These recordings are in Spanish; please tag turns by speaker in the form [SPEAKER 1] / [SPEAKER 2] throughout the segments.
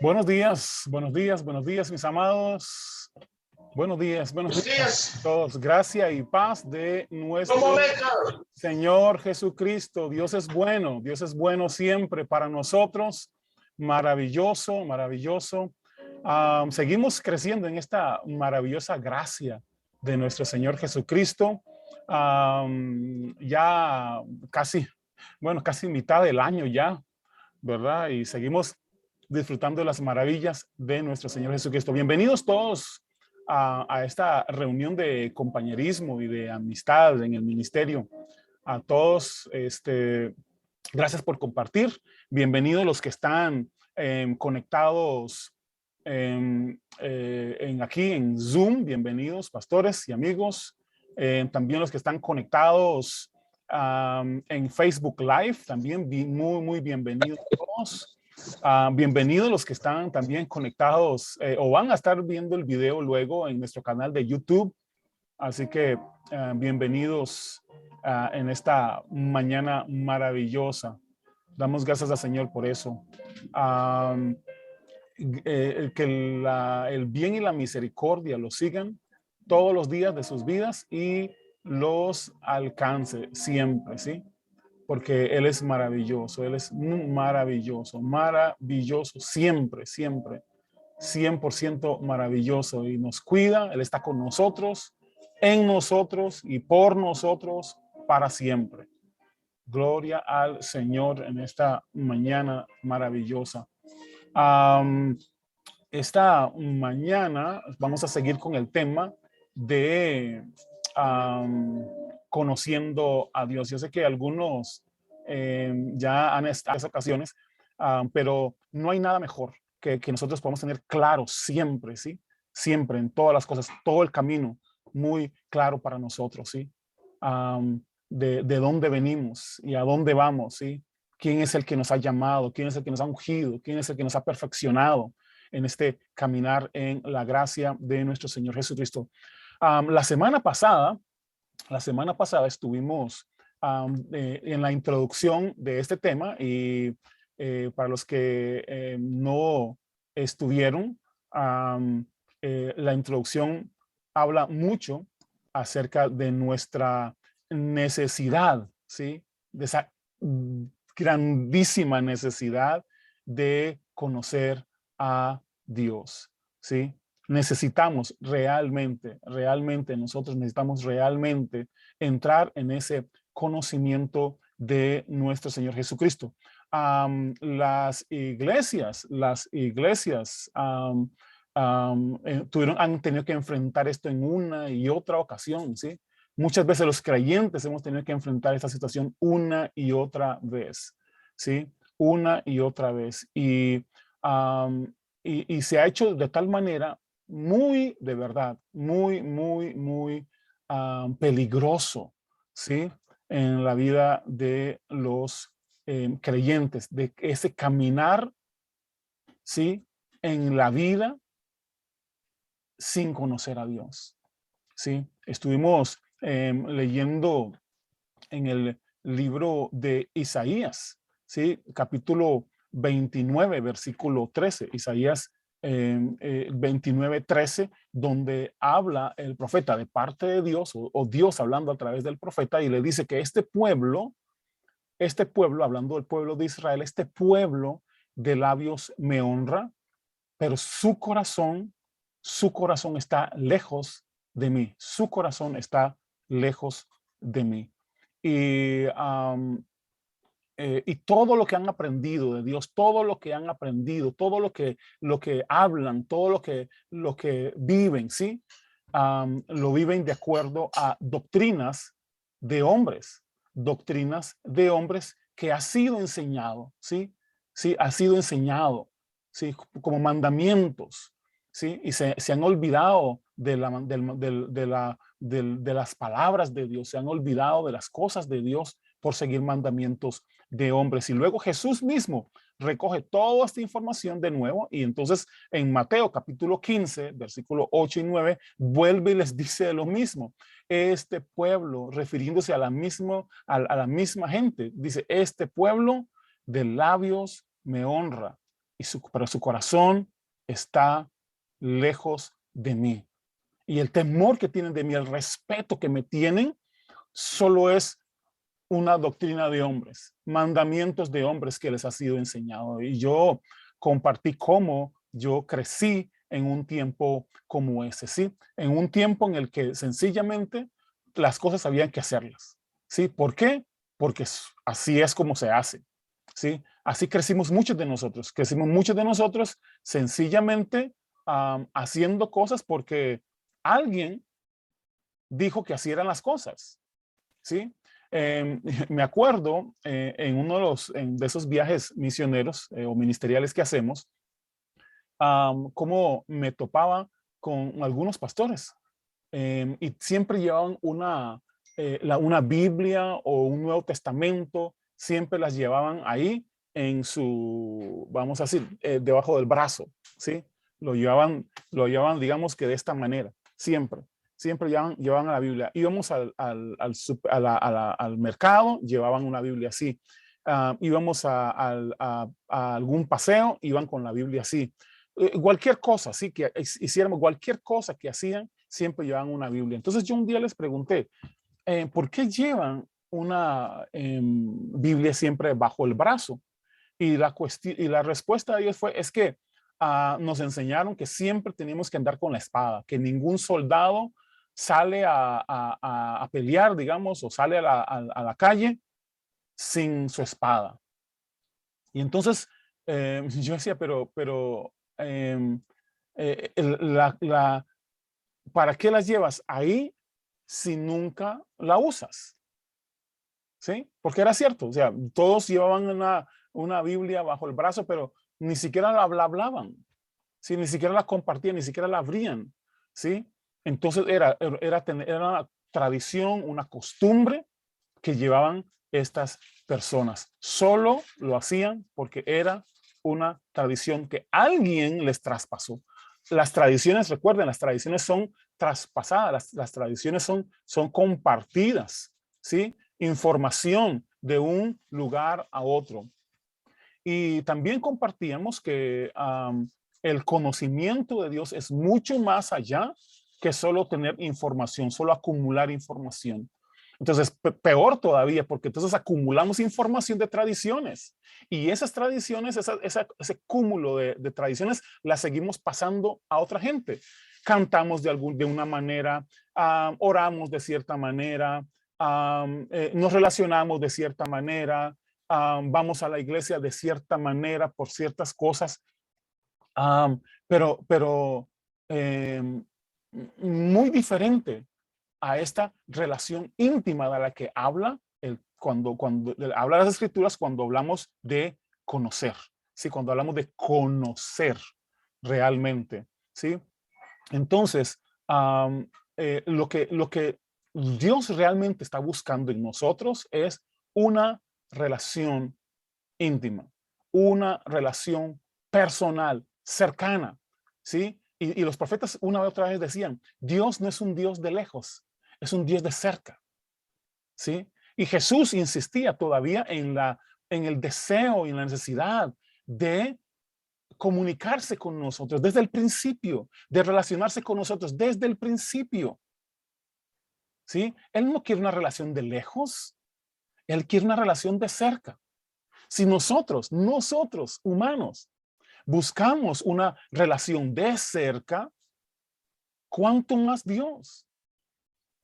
[SPEAKER 1] Buenos días, buenos días, buenos días, mis amados. Buenos
[SPEAKER 2] Buenos
[SPEAKER 1] días a
[SPEAKER 2] días.
[SPEAKER 1] todos. Gracia y paz de nuestro
[SPEAKER 2] ¿Cómo Maker?
[SPEAKER 1] Señor Jesucristo. Dios es bueno siempre para nosotros. Maravilloso, maravilloso. Seguimos creciendo en esta maravillosa gracia de nuestro Señor Jesucristo. Ya casi mitad del año ya, ¿verdad? Y seguimos disfrutando de las maravillas de nuestro Señor Jesucristo. Bienvenidos todos a esta reunión de compañerismo y de amistad en el ministerio. A todos, gracias por compartir. Bienvenidos los que están conectados aquí en Zoom. Bienvenidos, pastores y amigos. También los que están conectados en Facebook Live, también muy bienvenidos todos. Bienvenidos los que están también conectados o van a estar viendo el video luego en nuestro canal de YouTube. Así que bienvenidos en esta mañana maravillosa. Damos gracias al Señor por eso. Que el bien y la misericordia los sigan todos los días de sus vidas y los alcance siempre, ¿sí? Porque Él es maravilloso, Él es maravilloso, maravilloso, siempre, siempre, 100% maravilloso y nos cuida, Él está con nosotros, en nosotros y por nosotros para siempre. Gloria al Señor en esta mañana maravillosa. Esta mañana vamos a seguir con el tema de conociendo a Dios. Yo sé que algunos ya han estado en esas ocasiones, pero no hay nada mejor que nosotros podamos tener claro siempre, ¿sí? Siempre, en todas las cosas, todo el camino muy claro para nosotros, ¿sí? De dónde venimos y a dónde vamos, ¿sí? ¿Quién es el que nos ha llamado? ¿Quién es el que nos ha ungido? ¿Quién es el que nos ha perfeccionado en este caminar en la gracia de nuestro Señor Jesucristo? La semana pasada estuvimos en la introducción de este tema y para los que no estuvieron, la introducción habla mucho acerca de nuestra necesidad, ¿sí? De esa grandísima necesidad de conocer a Dios, ¿sí? Necesitamos realmente, nosotros necesitamos realmente entrar en ese conocimiento de nuestro Señor Jesucristo. Las iglesias han tenido que enfrentar esto en una y otra ocasión, ¿sí? Muchas veces los creyentes hemos tenido que enfrentar esta situación una y otra vez, ¿sí? Una y otra vez. Y se ha hecho de tal manera muy, de verdad, muy peligroso, ¿sí? En la vida de los creyentes, de ese caminar, ¿sí? En la vida sin conocer a Dios, ¿sí? Estuvimos leyendo en el libro de Isaías, ¿sí? Capítulo 29, versículo 13. Isaías 29, 13, donde habla el profeta de parte de Dios o Dios hablando a través del profeta y le dice que este pueblo, hablando del pueblo de Israel, este pueblo de labios me honra, pero su corazón está lejos de mí. Su corazón está lejos de mí. Y todo lo que han aprendido de Dios, todo lo que han aprendido, todo lo que hablan, todo lo que viven, ¿sí? Lo viven de acuerdo a doctrinas de hombres que ha sido enseñado, ¿sí? Sí, ha sido enseñado, ¿sí? Como mandamientos, ¿sí? Y se han olvidado de las palabras de Dios, se han olvidado de las cosas de Dios por seguir mandamientos de hombres. Y luego Jesús mismo recoge toda esta información de nuevo y entonces en Mateo capítulo 15, versículo 8 y 9, vuelve y les dice lo mismo. Este pueblo, refiriéndose a la misma gente, dice, este pueblo de labios me honra pero su corazón está lejos de mí. Y el temor que tienen de mí, el respeto que me tienen, solo es una doctrina de hombres, mandamientos de hombres que les ha sido enseñado. Y yo compartí cómo yo crecí en un tiempo como ese, ¿sí? En un tiempo en el que sencillamente las cosas habían que hacerlas, ¿sí? ¿Por qué? Porque así es como se hace, ¿sí? Así crecimos muchos de nosotros sencillamente haciendo cosas porque alguien dijo que así eran las cosas, ¿sí? Me acuerdo en uno de, de esos viajes misioneros o ministeriales que hacemos, cómo me topaba con algunos pastores y siempre llevaban una Biblia o un Nuevo Testamento, siempre las llevaban ahí en su, vamos a decir, debajo del brazo, ¿sí? Lo llevaban, digamos que de esta manera, siempre llevaban a la Biblia. Íbamos al mercado, llevaban una Biblia así. Íbamos a algún paseo, iban con la Biblia así. Cualquier cosa, sí, que hiciéramos, cualquier cosa que hacían, siempre llevaban una Biblia. Entonces yo un día les pregunté, ¿por qué llevan una Biblia siempre bajo el brazo? Y la respuesta de ellos fue, es que nos enseñaron que siempre tenemos que andar con la espada, que ningún soldado sale a pelear, digamos, o sale a la calle sin su espada. Y entonces yo decía, pero em, eh, el- la, la- ¿para qué las llevas ahí si nunca la usas? ¿Sí? Porque era cierto, o sea, todos llevaban una Biblia bajo el brazo, pero ni siquiera la hablaban, ¿sí? Ni siquiera la compartían, ni siquiera la abrían, ¿sí? Entonces era una tradición, una costumbre que llevaban estas personas. Solo lo hacían porque era una tradición que alguien les traspasó. Las tradiciones, recuerden, las tradiciones son traspasadas, las tradiciones son compartidas, ¿sí? Información de un lugar a otro. Y también compartíamos que el conocimiento de Dios es mucho más allá que solo tener información, solo acumular información. Entonces, peor todavía, porque entonces acumulamos información de tradiciones y esas tradiciones, ese cúmulo de tradiciones, las seguimos pasando a otra gente. Cantamos de una manera, oramos de cierta manera, nos relacionamos de cierta manera, vamos a la iglesia de cierta manera por ciertas cosas, pero muy diferente a esta relación íntima de la que habla cuando habla las escrituras, cuando hablamos de conocer, ¿sí? Cuando hablamos de conocer realmente, ¿sí? Entonces, lo que Dios realmente está buscando en nosotros es una relación íntima, una relación personal, cercana, ¿sí? Y los profetas una y otra vez decían, Dios no es un Dios de lejos, es un Dios de cerca, ¿sí? Y Jesús insistía todavía en el deseo y en la necesidad de comunicarse con nosotros desde el principio, de relacionarse con nosotros desde el principio, ¿sí? Él no quiere una relación de lejos, él quiere una relación de cerca. Si nosotros, humanos, buscamos una relación de cerca, ¿cuánto más Dios?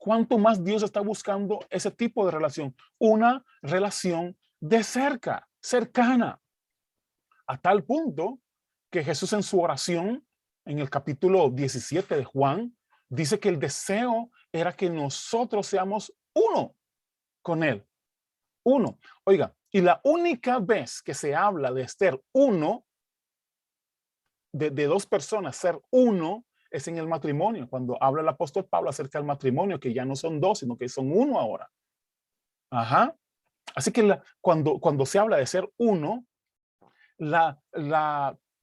[SPEAKER 1] ¿Cuánto más Dios está buscando ese tipo de relación? Una relación de cerca, cercana, a tal punto que Jesús en su oración, en el capítulo 17 de Juan, dice que el deseo era que nosotros seamos uno con Él. Uno. Oiga, y la única vez que se habla de ser uno, de dos personas, ser uno, es en el matrimonio, cuando habla el apóstol Pablo acerca del matrimonio, que ya no son dos, sino que son uno ahora. Ajá. Así que cuando se habla de ser uno, la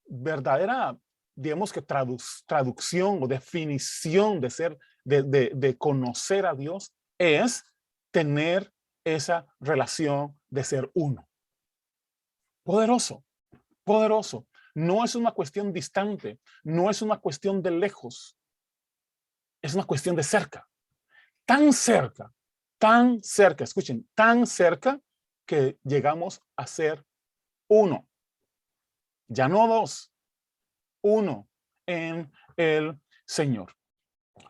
[SPEAKER 1] verdadera, digamos que traducción o definición de ser, de conocer a Dios es tener esa relación de ser uno. Poderoso, poderoso. no es una cuestión distante, no es una cuestión de lejos, es una cuestión de cerca, tan cerca, escuchen, tan cerca que llegamos a ser uno, ya no dos, uno en el Señor.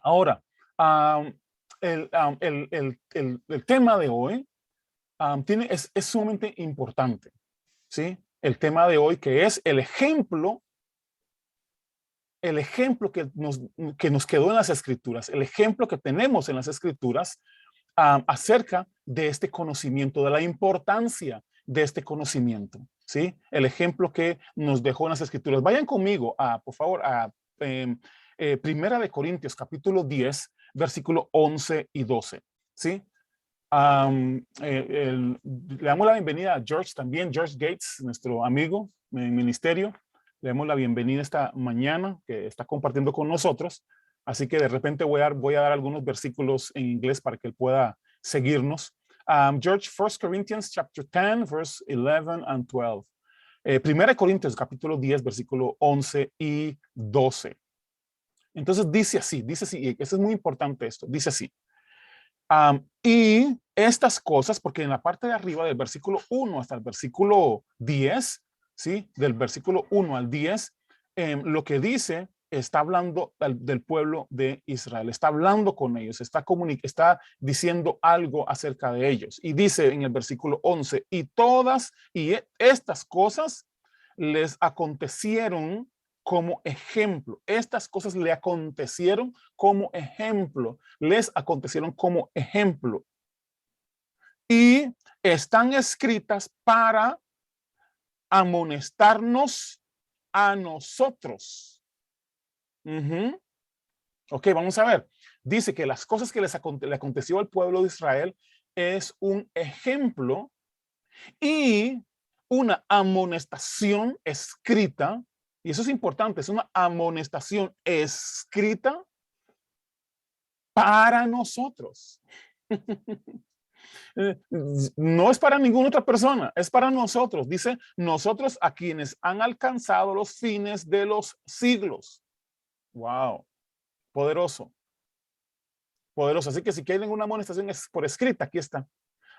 [SPEAKER 1] Ahora, um, el tema de hoy es sumamente importante, ¿sí? El tema de hoy que es el ejemplo que nos quedó en las Escrituras, el ejemplo que tenemos en las Escrituras acerca de este conocimiento, de la importancia de este conocimiento, ¿sí? El ejemplo que nos dejó en las Escrituras. Vayan conmigo, por favor, a Primera de Corintios, capítulo 10, versículo 11 y 12, ¿sí? Le damos la bienvenida a George también, George Gates, nuestro amigo en ministerio. Le damos la bienvenida esta mañana que está compartiendo con nosotros. Así que de repente voy a dar algunos versículos en inglés para que él pueda seguirnos. George, 1 Corinthians chapter 10, verse 11 and 12. Primera de Corintios, capítulo 10, versículo 11 y 12. Entonces dice así, y eso es muy importante esto, dice así. Y estas cosas, porque en la parte de arriba del versículo 1 hasta el versículo 10, ¿sí? Del versículo 1 al 10, lo que dice está hablando del pueblo de Israel, está hablando con ellos, está diciendo algo acerca de ellos. Y dice en el versículo 11, y estas cosas les acontecieron como ejemplo. Estas cosas le acontecieron como ejemplo. Les acontecieron como ejemplo. Y están escritas para amonestarnos a nosotros. Ok, vamos a ver. Dice que las cosas que le aconteció al pueblo de Israel es un ejemplo y una amonestación escrita. Y eso es importante, es una amonestación escrita para nosotros. No es para ninguna otra persona, es para nosotros. Dice, nosotros a quienes han alcanzado los fines de los siglos. Wow, poderoso, poderoso. Así que si quieren una amonestación por escrita, aquí está.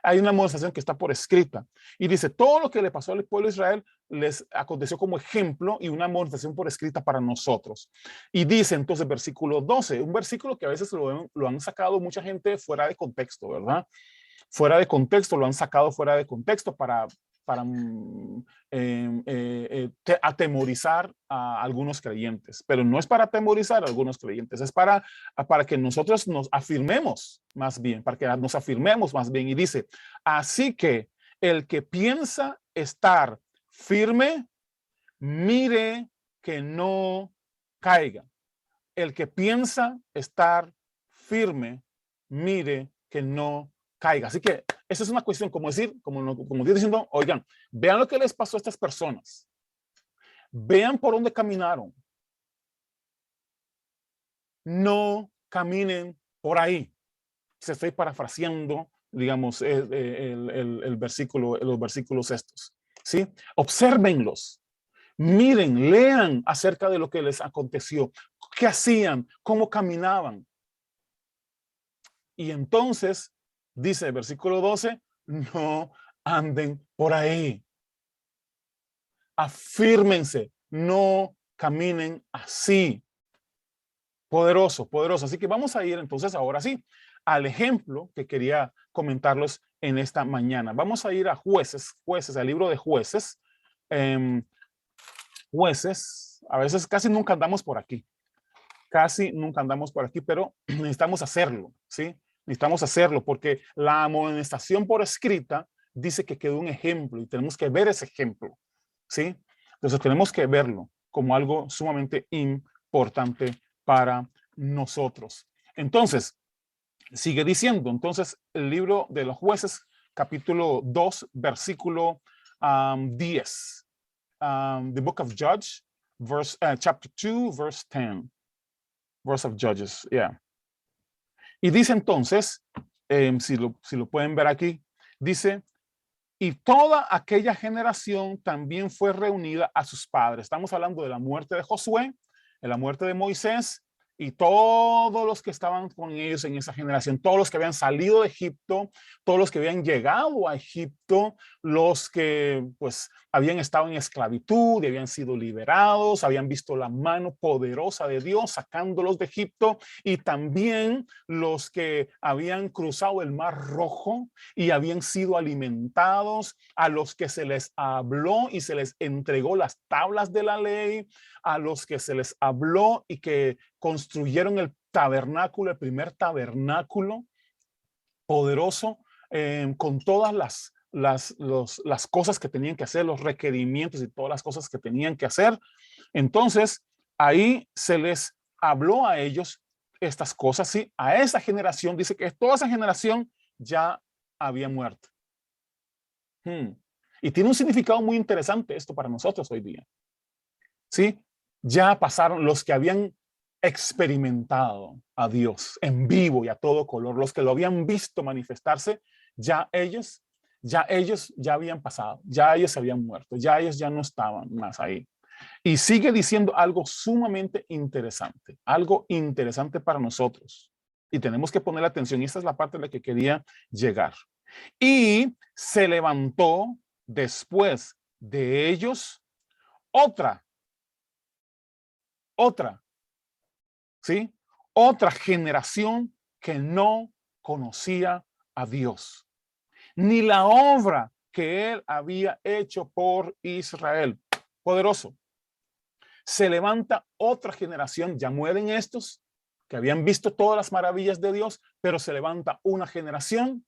[SPEAKER 1] Hay una amonestación que está por escrita. Y dice, todo lo que le pasó al pueblo de Israel les aconteció como ejemplo y una amonestación por escrita para nosotros. Y dice entonces versículo 12, un versículo que a veces lo han sacado mucha gente fuera de contexto, ¿verdad? Fuera de contexto, lo han sacado fuera de contexto para atemorizar a algunos creyentes, pero no es para atemorizar a algunos creyentes, es para que nosotros nos afirmemos más bien, para que nos afirmemos más bien. Y dice, así que el que piensa estar firme, mire que no caiga. El que piensa estar firme, mire que no caiga. Así que esa es una cuestión, como estoy diciendo, oigan, vean lo que les pasó a estas personas. Vean por dónde caminaron. No caminen por ahí. Se estoy parafraseando, digamos, el versículo, los versículos estos. ¿Sí? Obsérvenlos. Miren, lean acerca de lo que les aconteció. ¿Qué hacían? ¿Cómo caminaban? Y entonces, dice el versículo 12, no anden por ahí. Afírmense, no caminen así. Poderoso, poderoso. Así que vamos a ir entonces ahora sí al ejemplo que quería comentarlos en esta mañana. Vamos a ir a Jueces, al libro de Jueces. Jueces, a veces casi nunca andamos por aquí. Casi nunca andamos por aquí, pero necesitamos hacerlo, ¿sí? Necesitamos hacerlo porque la amonestación por escrita dice que quedó un ejemplo y tenemos que ver ese ejemplo, ¿sí? Entonces tenemos que verlo como algo sumamente importante para nosotros. Entonces, sigue diciendo, entonces el libro de los Jueces, capítulo 2, versículo 10. The book of Judges, chapter 2, verse 10. Verse of Judges, yeah. Y dice entonces, si lo pueden ver aquí, dice, Y toda aquella generación también fue reunida a sus padres. Estamos hablando de la muerte de Josué, de la muerte de Moisés y todos los que estaban con ellos en esa generación, todos los que habían salido de Egipto, todos los que habían llegado a Egipto, los que pues habían estado en esclavitud y habían sido liberados, habían visto la mano poderosa de Dios sacándolos de Egipto, y también los que habían cruzado el Mar Rojo y habían sido alimentados, a los que se les habló y se les entregó las tablas de la ley, a los que se les habló y que construyeron el tabernáculo, el primer tabernáculo poderoso, con todas las cosas que tenían que hacer, los requerimientos y todas las cosas que tenían que hacer. Entonces, ahí se les habló a ellos estas cosas, ¿sí? A esa generación, dice que toda esa generación ya había muerto. Y tiene un significado muy interesante esto para nosotros hoy día, ¿sí? Ya pasaron los que habían experimentado a Dios en vivo y a todo color, los que lo habían visto manifestarse, ya ellos ya habían pasado, ya ellos se habían muerto, ya ellos ya no estaban más ahí. Y sigue diciendo algo sumamente interesante, algo interesante para nosotros. Y tenemos que poner atención, y esta es la parte a la que quería llegar. Y se levantó después de ellos otra, ¿sí? Otra generación que no conocía a Dios, ni la obra que él había hecho por Israel. Poderoso. Se levanta otra generación, ya mueren estos que habían visto todas las maravillas de Dios, pero se levanta una generación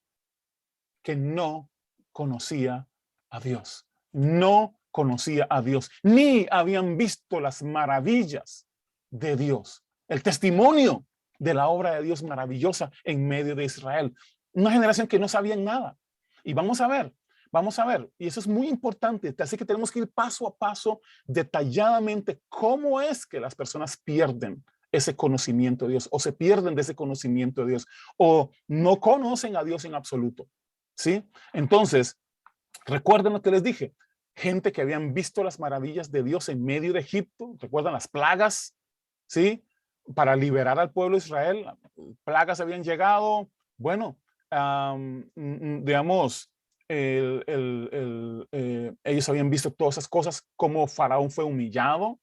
[SPEAKER 1] que no conocía a Dios, no conocía a Dios, ni habían visto las maravillas de Dios, el testimonio de la obra de Dios maravillosa en medio de Israel. Una generación que no sabían nada. Y vamos a ver, y eso es muy importante, así que tenemos que ir paso a paso, detalladamente, cómo es que las personas pierden ese conocimiento de Dios, o se pierden de ese conocimiento de Dios, o no conocen a Dios en absoluto. ¿Sí? Entonces, recuerden lo que les dije, gente que habían visto las maravillas de Dios en medio de Egipto, recuerdan las plagas, ¿sí? Para liberar al pueblo de Israel, plagas habían llegado, bueno, digamos, ellos habían visto todas esas cosas, como Faraón fue humillado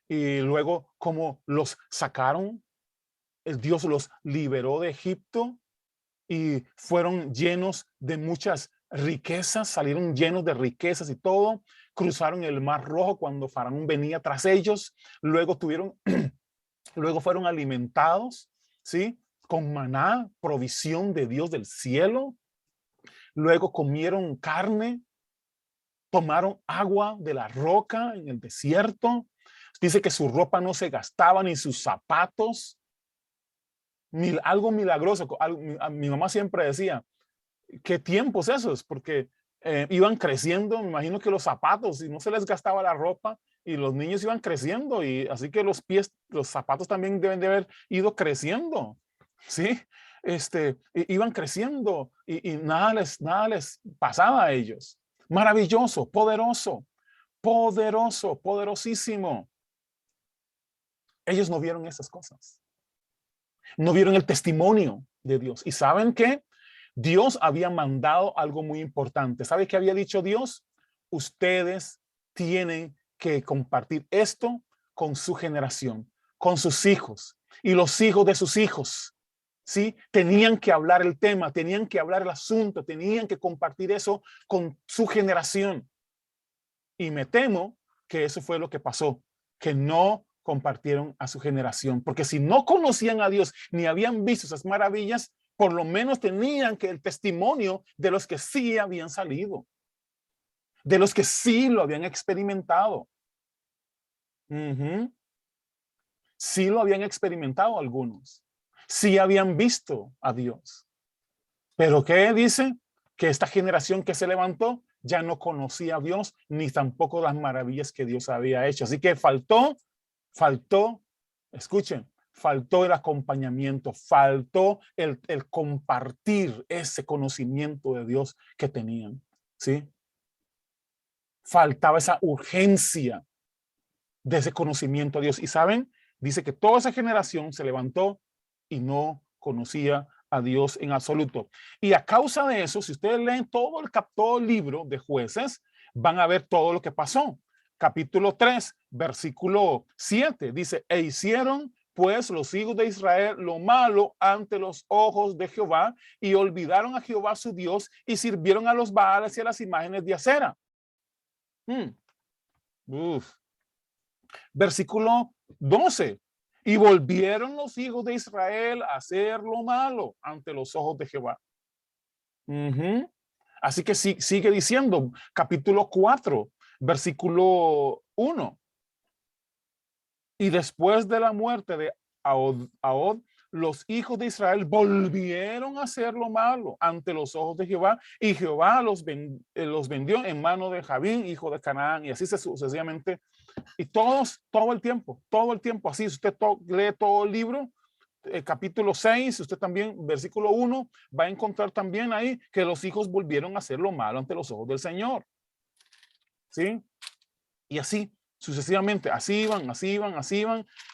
[SPEAKER 1] y luego cómo los sacaron, Dios los liberó de Egipto y fueron llenos de muchas riquezas, salieron llenos de riquezas y todo, cruzaron el Mar Rojo cuando Faraón venía tras ellos, luego luego fueron alimentados, ¿sí? Con maná, provisión de Dios del cielo, luego comieron carne, tomaron agua de la roca en el desierto, dice que su ropa no se gastaba ni sus zapatos, algo milagroso. Mi mamá siempre decía, ¿qué tiempos esos? Porque iban creciendo, me imagino que los zapatos, y no se les gastaba la ropa, y los niños iban creciendo, y así que los pies, los zapatos también deben de haber ido creciendo, ¿sí? Iban creciendo, y nada les pasaba a ellos. Maravilloso, poderoso, poderoso, poderosísimo. Ellos no vieron esas cosas. No vieron el testimonio de Dios. ¿Y saben qué? Dios había mandado algo muy importante. ¿Sabe qué había dicho Dios? Ustedes tienen que compartir esto con su generación, con sus hijos y los hijos de sus hijos. ¿Sí? Tenían que hablar el tema, tenían que hablar el asunto, tenían que compartir eso con su generación. Y me temo que eso fue lo que pasó, que no compartieron a su generación, porque si no conocían a Dios ni habían visto esas maravillas, por lo menos tenían que el testimonio de los que sí habían salido, de los que sí lo habían experimentado. Sí lo habían experimentado algunos, sí habían visto a Dios. Pero ¿qué dice? Que esta generación que se levantó ya no conocía a Dios, ni tampoco las maravillas que Dios había hecho. Así que faltó, escuchen, faltó el acompañamiento, faltó el compartir ese conocimiento de Dios que tenían. ¿sí? Faltaba esa urgencia de ese conocimiento a Dios. Y saben, dice que toda esa generación se levantó y no conocía a Dios en absoluto. Y a causa de eso, si ustedes leen todo el libro de Jueces, van a ver todo lo que pasó. Capítulo 3, versículo 7, dice, e hicieron pues los hijos de Israel lo malo ante los ojos de Jehová y olvidaron a Jehová su Dios y sirvieron a los Baales y a las imágenes de acera. Versículo 12. Y volvieron los hijos de Israel a hacer lo malo ante los ojos de Jehová. Así que sigue diciendo, capítulo 4, versículo 1. Y después de la muerte de Ahod, los hijos de Israel volvieron a hacer lo malo ante los ojos de Jehová, y Jehová los vendió en mano de Jabín, hijo de Canaán, y así sucesivamente. Y todo el tiempo, así, si usted lee todo el libro, capítulo 6, usted también, versículo 1, va a encontrar también ahí que los hijos volvieron a hacer lo malo ante los ojos del Señor. ¿Sí? Y así, sucesivamente,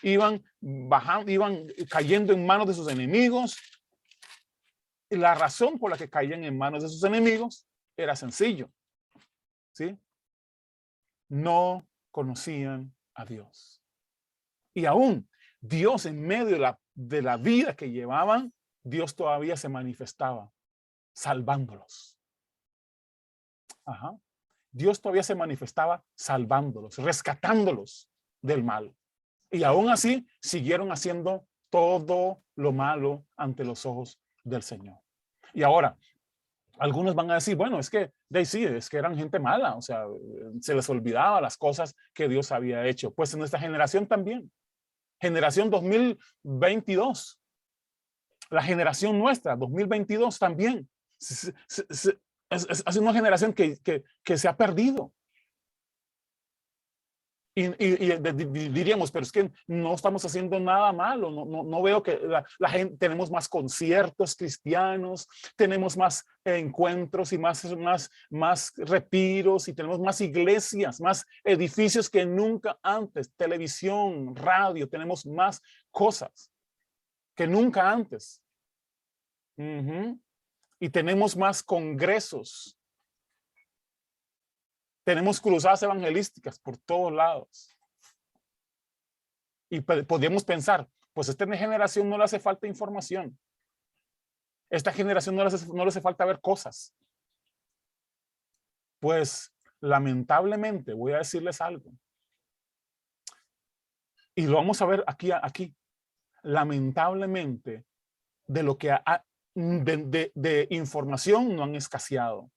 [SPEAKER 1] iban bajando, iban cayendo en manos de sus enemigos. Y la razón por la que caían en manos de sus enemigos era sencillo. ¿Sí? No conocían a Dios. Y aún Dios, en medio de la vida que llevaban, Dios todavía se manifestaba salvándolos. Ajá. Dios todavía se manifestaba salvándolos, rescatándolos del mal. Y aún así siguieron haciendo todo lo malo ante los ojos del Señor. Y ahora, algunos van a decir, bueno, es que eran gente mala, o sea, se les olvidaba las cosas que Dios había hecho. Pues en nuestra generación también. Generación 2022. La generación nuestra, 2022 también. Es una generación que se ha perdido. Y diríamos, pero es que no estamos haciendo nada malo, no veo que la gente, tenemos más conciertos cristianos, tenemos más encuentros y más retiros, y tenemos más iglesias, más edificios que nunca antes, televisión, radio, tenemos más cosas que nunca antes. Y tenemos más congresos. Tenemos cruzadas evangelísticas por todos lados. Y podríamos pensar, pues a esta generación no le hace falta información. Esta generación no le hace falta ver cosas. Pues lamentablemente, voy a decirles algo. Y lo vamos a ver aquí. Lamentablemente, de lo que de información no han escaseado.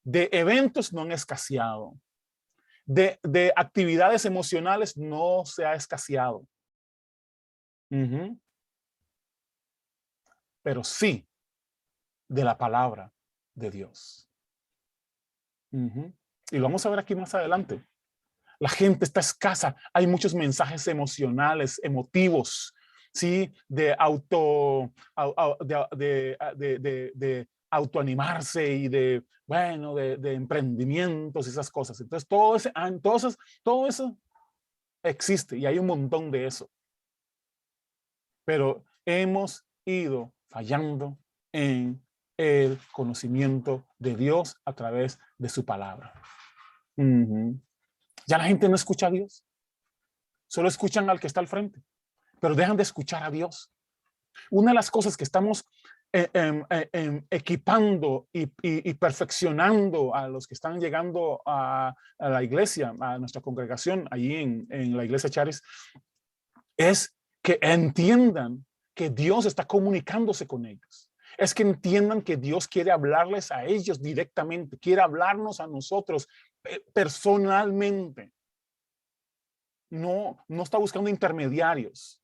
[SPEAKER 1] De eventos no han escaseado. De actividades emocionales no se ha escaseado. Pero sí de la palabra de Dios. Y lo vamos a ver aquí más adelante. La gente está escasa. Hay muchos mensajes emocionales, emotivos, ¿sí? De autoanimarse y de emprendimientos y esas cosas. Entonces, todo eso existe y hay un montón de eso. Pero hemos ido fallando en el conocimiento de Dios a través de su palabra. Ya la gente no escucha a Dios. Solo escuchan al que está al frente, pero dejan de escuchar a Dios. Una de las cosas que estamos equipando y perfeccionando a los que están llegando a la iglesia, a nuestra congregación, allí en la iglesia Charis, es que entiendan que Dios está comunicándose con ellos. Es que entiendan que Dios quiere hablarles a ellos directamente, quiere hablarnos a nosotros personalmente. No está buscando intermediarios.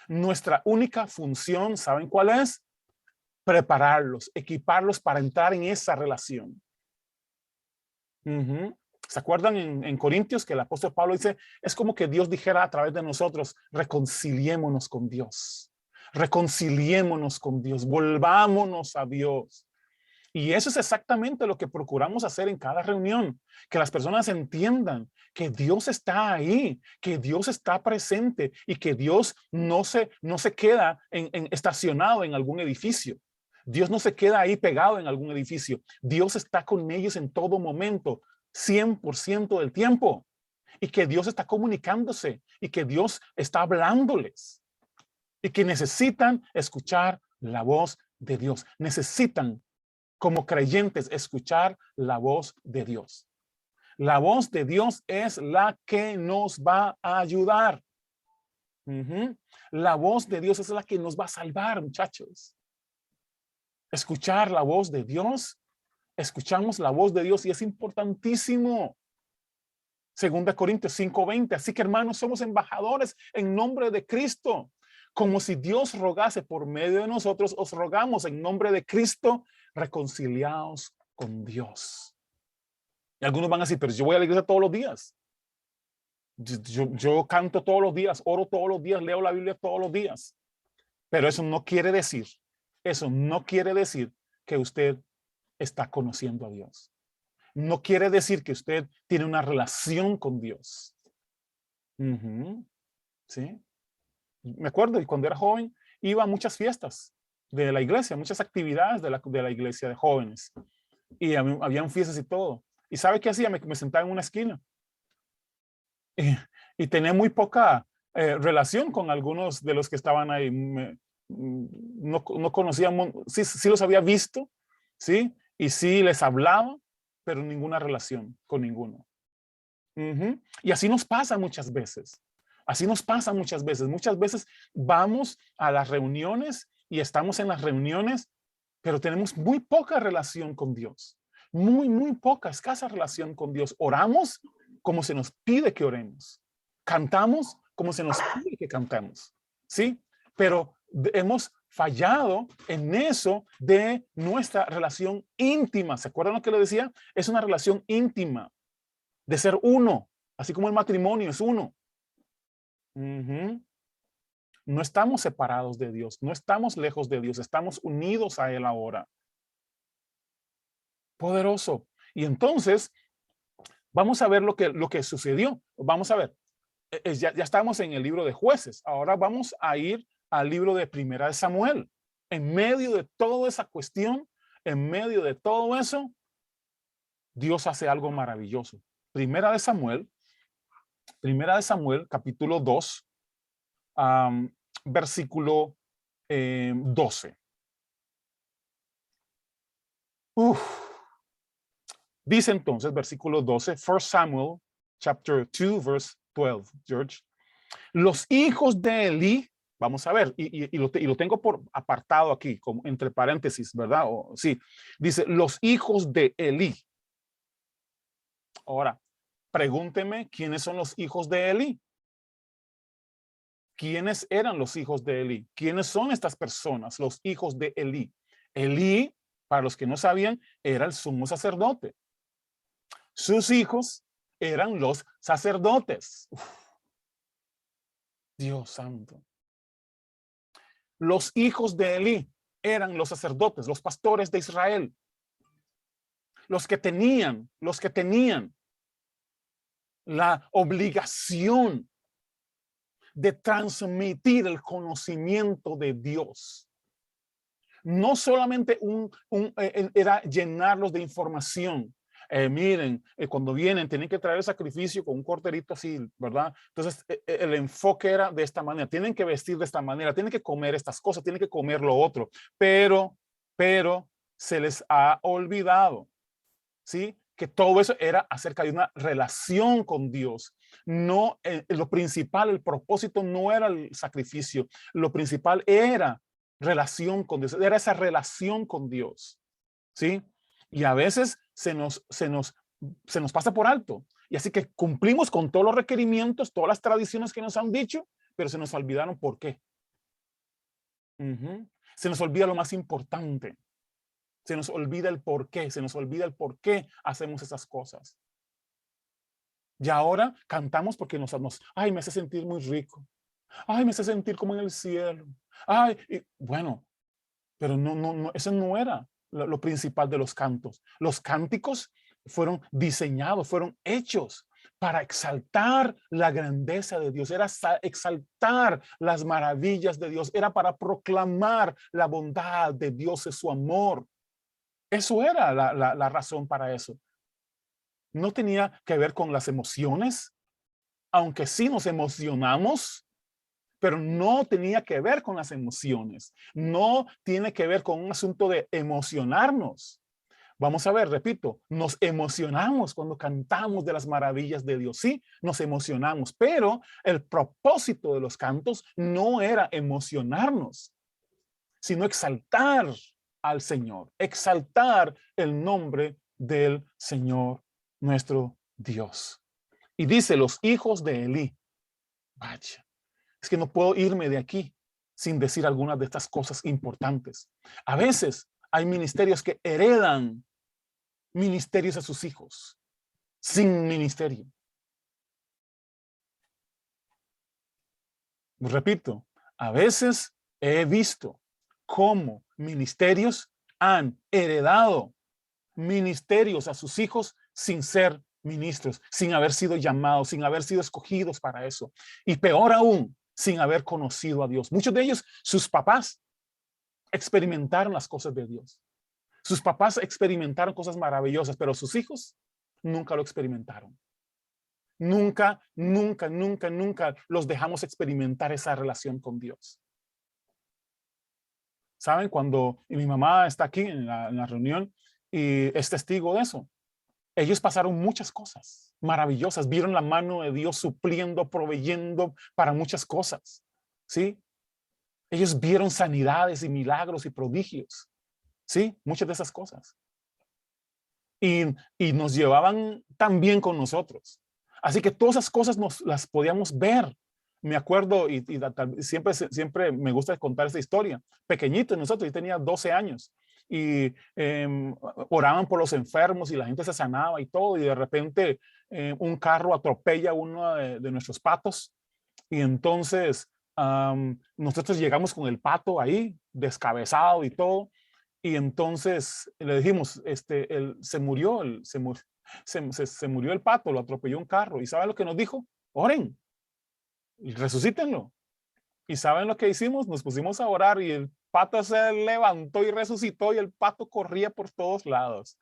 [SPEAKER 1] Nuestra única función, ¿saben cuál es? Prepararlos, equiparlos para entrar en esa relación. ¿Se acuerdan en Corintios que el apóstol Pablo dice, es como que Dios dijera a través de nosotros, reconciliémonos con Dios, volvámonos a Dios. Y eso es exactamente lo que procuramos hacer en cada reunión, que las personas entiendan que Dios está ahí, que Dios está presente y que Dios no se queda estacionado en algún edificio. Dios no se queda ahí pegado en algún edificio. Dios está con ellos en todo momento, 100% del tiempo. Y que Dios está comunicándose y que Dios está hablándoles. Y que necesitan escuchar la voz de Dios. Necesitan, como creyentes, escuchar la voz de Dios. La voz de Dios es la que nos va a ayudar. La voz de Dios es la que nos va a salvar, muchachos. Escuchar la voz de Dios, escuchamos la voz de Dios y es importantísimo. 2 Corintios 5:20. Así que, hermanos, somos embajadores en nombre de Cristo. Como si Dios rogase por medio de nosotros, os rogamos en nombre de Cristo, reconciliados con Dios. Y algunos van a decir, pero yo voy a la iglesia todos los días. Yo canto todos los días, oro todos los días, leo la Biblia todos los días. Pero eso no quiere decir que usted está conociendo a Dios. No quiere decir que usted tiene una relación con Dios. ¿Sí? Me acuerdo, y cuando era joven, iba a muchas fiestas de la iglesia, muchas actividades de la iglesia de jóvenes. Y habían fiestas y todo. ¿Y sabe qué hacía? Me sentaba en una esquina. Y tenía muy poca relación con algunos de los que estaban ahí. No conocíamos, sí los había visto, ¿sí? Y sí les hablaba, pero ninguna relación con ninguno. Y así nos pasa muchas veces. Así nos pasa muchas veces. Muchas veces vamos a las reuniones y estamos en las reuniones, pero tenemos muy poca relación con Dios. Muy poca, escasa relación con Dios. Oramos como se nos pide que oremos. Cantamos como se nos pide que cantemos. ¿Sí? Pero hemos fallado en eso de nuestra relación íntima. ¿Se acuerdan lo que le decía? Es una relación íntima, de ser uno, así como el matrimonio es uno. No estamos separados de Dios, no estamos lejos de Dios, estamos unidos a Él ahora. Poderoso. Y entonces, vamos a ver lo que sucedió. Vamos a ver, ya estamos en el libro de Jueces. Ahora vamos a ir al libro de Primera de Samuel. En medio de toda esa cuestión, en medio de todo eso, Dios hace algo maravilloso. Primera de Samuel, capítulo 2, versículo 12. Dice entonces, versículo 12, 1 Samuel, chapter 2, verse 12, George. Los hijos de Elí, vamos a ver, y lo tengo por apartado aquí, como entre paréntesis, ¿verdad? Sí, dice, los hijos de Elí. Ahora, pregúnteme, ¿quiénes son los hijos de Elí? ¿Quiénes eran los hijos de Elí? ¿Quiénes son estas personas, los hijos de Elí? Elí, para los que no sabían, era el sumo sacerdote. Sus hijos eran los sacerdotes. Dios santo. Los hijos de Elí eran los sacerdotes, los pastores de Israel. Los que tenían la obligación de transmitir el conocimiento de Dios. No solamente era llenarlos de información. Miren, cuando vienen, tienen que traer el sacrificio con un corderito así, ¿verdad? Entonces, el enfoque era de esta manera. Tienen que vestir de esta manera, tienen que comer estas cosas, tienen que comer lo otro. Pero se les ha olvidado, ¿sí? Que todo eso era acerca de una relación con Dios. No, lo principal, el propósito no era el sacrificio. Lo principal era relación con Dios, era esa relación con Dios, ¿sí? Y a veces se nos pasa por alto. Y así que cumplimos con todos los requerimientos, todas las tradiciones que nos han dicho, pero se nos olvidaron por qué. Se nos olvida lo más importante. Se nos olvida el por qué, se nos olvida el por qué hacemos esas cosas. Y ahora cantamos porque ay, me hace sentir muy rico. Ay, me hace sentir como en el cielo. Ay, bueno, pero no, eso no era lo principal de los cantos. Los cánticos fueron diseñados, fueron hechos para exaltar la grandeza de Dios, era exaltar las maravillas de Dios, era para proclamar la bondad de Dios y su amor. Eso era la razón para eso. No tenía que ver con las emociones, aunque sí nos emocionamos, pero no tenía que ver con las emociones. No tiene que ver con un asunto de emocionarnos. Vamos a ver, repito, nos emocionamos cuando cantamos de las maravillas de Dios. Sí, nos emocionamos, pero el propósito de los cantos no era emocionarnos, sino exaltar al Señor, exaltar el nombre del Señor nuestro Dios. Y dice, los hijos de Elí. Vaya, es que no puedo irme de aquí sin decir algunas de estas cosas importantes. A veces hay ministerios que heredan ministerios a sus hijos, sin ministerio. Repito, a veces he visto cómo ministerios han heredado ministerios a sus hijos sin ser ministros, sin haber sido llamados, sin haber sido escogidos para eso. Y peor aún, sin haber conocido a Dios. Muchos de ellos, sus papás, experimentaron las cosas de Dios. Sus papás experimentaron cosas maravillosas, pero sus hijos nunca lo experimentaron. Nunca, nunca, nunca, nunca los dejamos experimentar esa relación con Dios. ¿Saben? Cuando mi mamá está aquí en la reunión y es testigo de eso. Ellos pasaron muchas cosas maravillosas. Vieron la mano de Dios supliendo, proveyendo para muchas cosas. ¿Sí? Ellos vieron sanidades y milagros y prodigios. ¿Sí? Muchas de esas cosas. Y nos llevaban también con nosotros. Así que todas esas cosas las podíamos ver. Me acuerdo y siempre me gusta contar esta historia. Pequeñito nosotros, yo tenía 12 años y oraban por los enfermos y la gente se sanaba y todo. Y de repente un carro atropella a uno de nuestros patos y entonces nosotros llegamos con el pato ahí descabezado y todo. Y entonces le dijimos, se murió el pato, lo atropelló un carro. ¿Y saben lo que nos dijo? Oren y resucítenlo. ¿Y saben lo que hicimos? Nos pusimos a orar y el pato se levantó y resucitó y el pato corría por todos lados.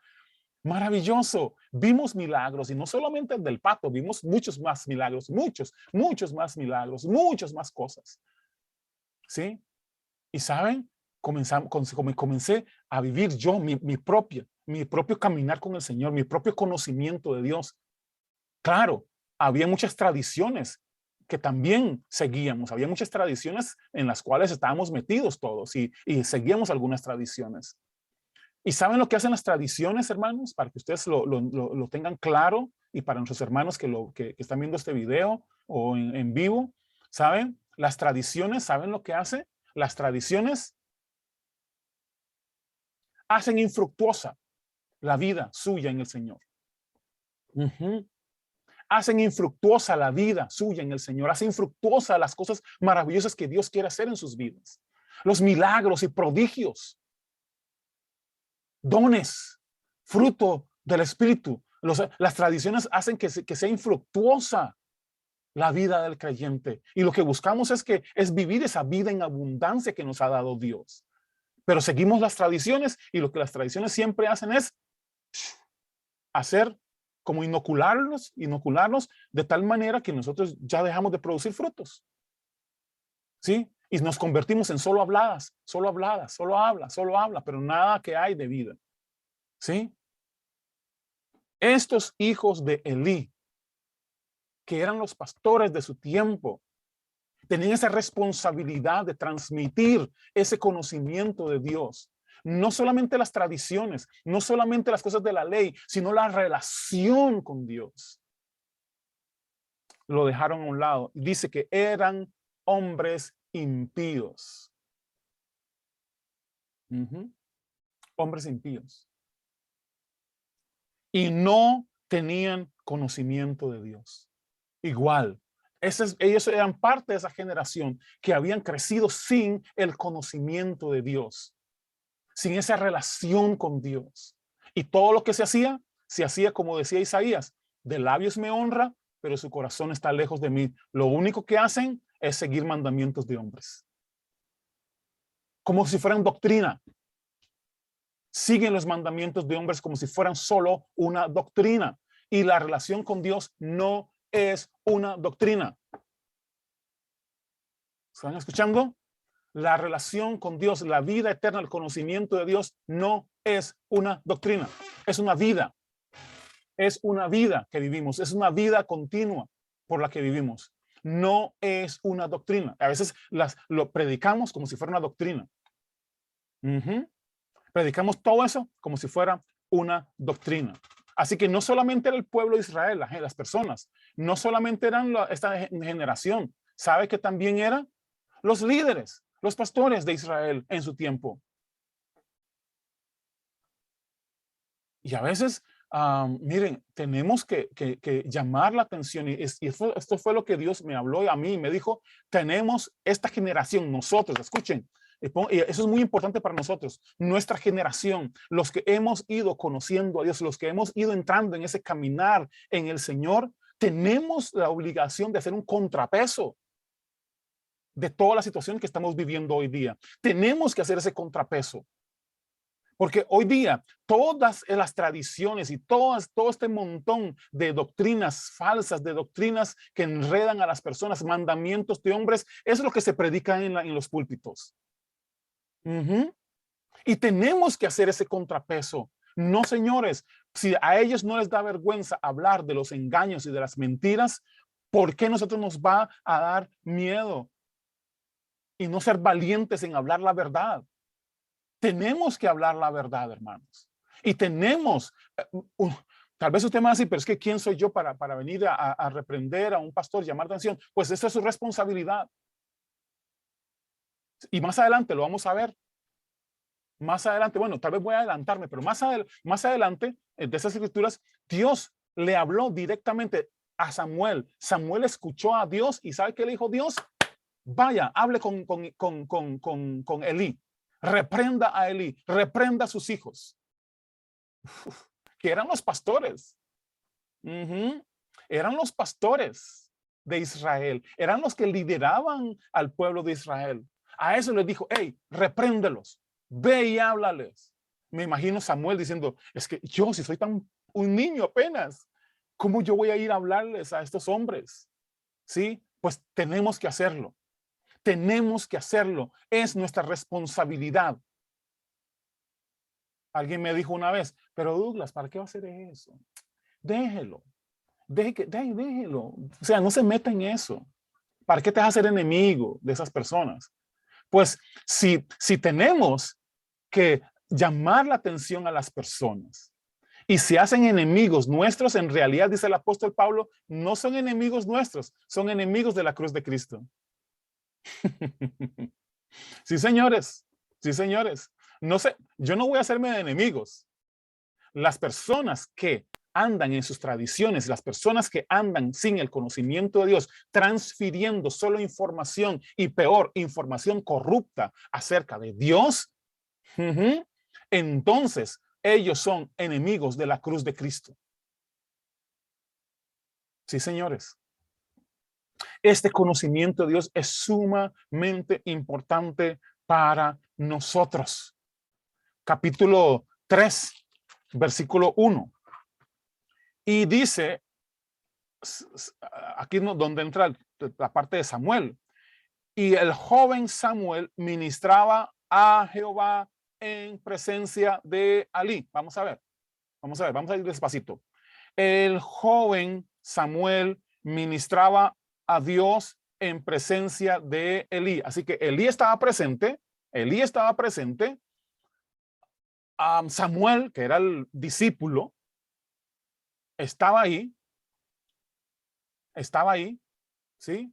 [SPEAKER 1] Maravilloso. Vimos milagros y no solamente el del pato, vimos muchos más milagros, muchos más milagros, muchas más cosas. ¿Sí? Y saben, comencé a vivir yo mi propio caminar con el Señor, mi propio conocimiento de Dios. Claro, había muchas tradiciones que también seguíamos, había muchas tradiciones en las cuales estábamos metidos todos y seguíamos algunas tradiciones. ¿Y saben lo que hacen las tradiciones, hermanos? Para que ustedes lo tengan claro y para nuestros hermanos que están viendo este video o en vivo, ¿saben? Las tradiciones, ¿saben lo que hace? Las tradiciones hacen infructuosa la vida suya en el Señor. Hacen infructuosa la vida suya en el Señor. Hacen infructuosa las cosas maravillosas que Dios quiere hacer en sus vidas. Los milagros y prodigios. Dones, fruto del Espíritu. Las tradiciones hacen que sea infructuosa la vida del creyente. Y lo que buscamos es vivir esa vida en abundancia que nos ha dado Dios. Pero seguimos las tradiciones y lo que las tradiciones siempre hacen es hacer como inocularlos de tal manera que nosotros ya dejamos de producir frutos. ¿Sí? Y nos convertimos en solo habladas, solo habla, pero nada que hay de vida. ¿Sí? Estos hijos de Elí, que eran los pastores de su tiempo, tenían esa responsabilidad de transmitir ese conocimiento de Dios. No solamente las tradiciones, no solamente las cosas de la ley, sino la relación con Dios. Lo dejaron a un lado. Dice que eran hombres impíos. Hombres impíos. Y no tenían conocimiento de Dios. Igual. Ellos eran parte de esa generación que habían crecido sin el conocimiento de Dios. sin esa relación con Dios. Y todo lo que se hacía como decía Isaías, de labios me honra, pero su corazón está lejos de mí. Lo único que hacen es seguir mandamientos de hombres. Como si fueran doctrina. Siguen los mandamientos de hombres como si fueran solo una doctrina. Y la relación con Dios no es una doctrina. ¿Están escuchando? La relación con Dios, la vida eterna, el conocimiento de Dios no es una doctrina, es una vida. Es una vida que vivimos, es una vida continua por la que vivimos. No es una doctrina. A veces lo predicamos como si fuera una doctrina. Predicamos todo eso como si fuera una doctrina. Así que no solamente era el pueblo de Israel, las personas, no solamente eran esta generación, sabe que también eran los líderes, los pastores de Israel en su tiempo. Y a veces, miren, tenemos que llamar la atención. Y esto fue lo que Dios me habló a mí. Me dijo, tenemos esta generación, nosotros, escuchen, y eso es muy importante para nosotros, nuestra generación, los que hemos ido conociendo a Dios, los que hemos ido entrando en ese caminar en el Señor, tenemos la obligación de hacer un contrapeso de toda la situación que estamos viviendo hoy día. Tenemos que hacer ese contrapeso. Porque hoy día todas las tradiciones y todo este montón de doctrinas falsas, de doctrinas que enredan a las personas, mandamientos de hombres, es lo que se predica en los púlpitos. Y tenemos que hacer ese contrapeso. No, señores, si a ellos no les da vergüenza hablar de los engaños y de las mentiras, ¿por qué nosotros nos va a dar miedo y no ser valientes en hablar la verdad? Tenemos que hablar la verdad, hermanos. Y tenemos, tal vez usted me va a decir, pero es que ¿quién soy yo para venir a reprender a un pastor, llamar atención? Pues esa es su responsabilidad. Y más adelante lo vamos a ver. Más adelante, bueno, tal vez voy a adelantarme, pero más adelante de esas escrituras, Dios le habló directamente a Samuel. Samuel escuchó a Dios y ¿sabe qué le dijo Dios? Vaya, hable con Elí. Reprenda a Elí, reprenda a sus hijos, que eran los pastores. Eran los pastores de Israel, eran los que lideraban al pueblo de Israel. A eso les dijo, hey, repréndelos, ve y háblales. Me imagino Samuel diciendo, es que yo si soy un niño apenas, ¿cómo yo voy a ir a hablarles a estos hombres? ¿Sí? Pues tenemos que hacerlo. Tenemos que hacerlo. Es nuestra responsabilidad. Alguien me dijo una vez, pero Douglas, ¿para qué va a hacer eso? Déjelo. Déjelo. O sea, no se meta en eso. ¿Para qué te vas a hacer enemigo de esas personas? Pues si tenemos que llamar la atención a las personas y se hacen enemigos nuestros, en realidad, dice el apóstol Pablo, no son enemigos nuestros, son enemigos de la cruz de Cristo. Sí, señores. Sí, señores. No sé, yo no voy a hacerme de enemigos. Las personas que andan en sus tradiciones, las personas que andan sin el conocimiento de Dios, transfiriendo solo información y peor, información corrupta acerca de Dios, entonces ellos son enemigos de la cruz de Cristo. Sí, señores. Este conocimiento de Dios es sumamente importante para nosotros. Capítulo 3, versículo 1. Y dice, aquí donde entra la parte de Samuel, y el joven Samuel ministraba a Jehová en presencia de Elí. Vamos a ver, vamos a ir despacito. El joven Samuel ministraba a Dios en presencia de Elí. Así que Elí estaba presente. Samuel, que era el discípulo, estaba ahí, ¿sí?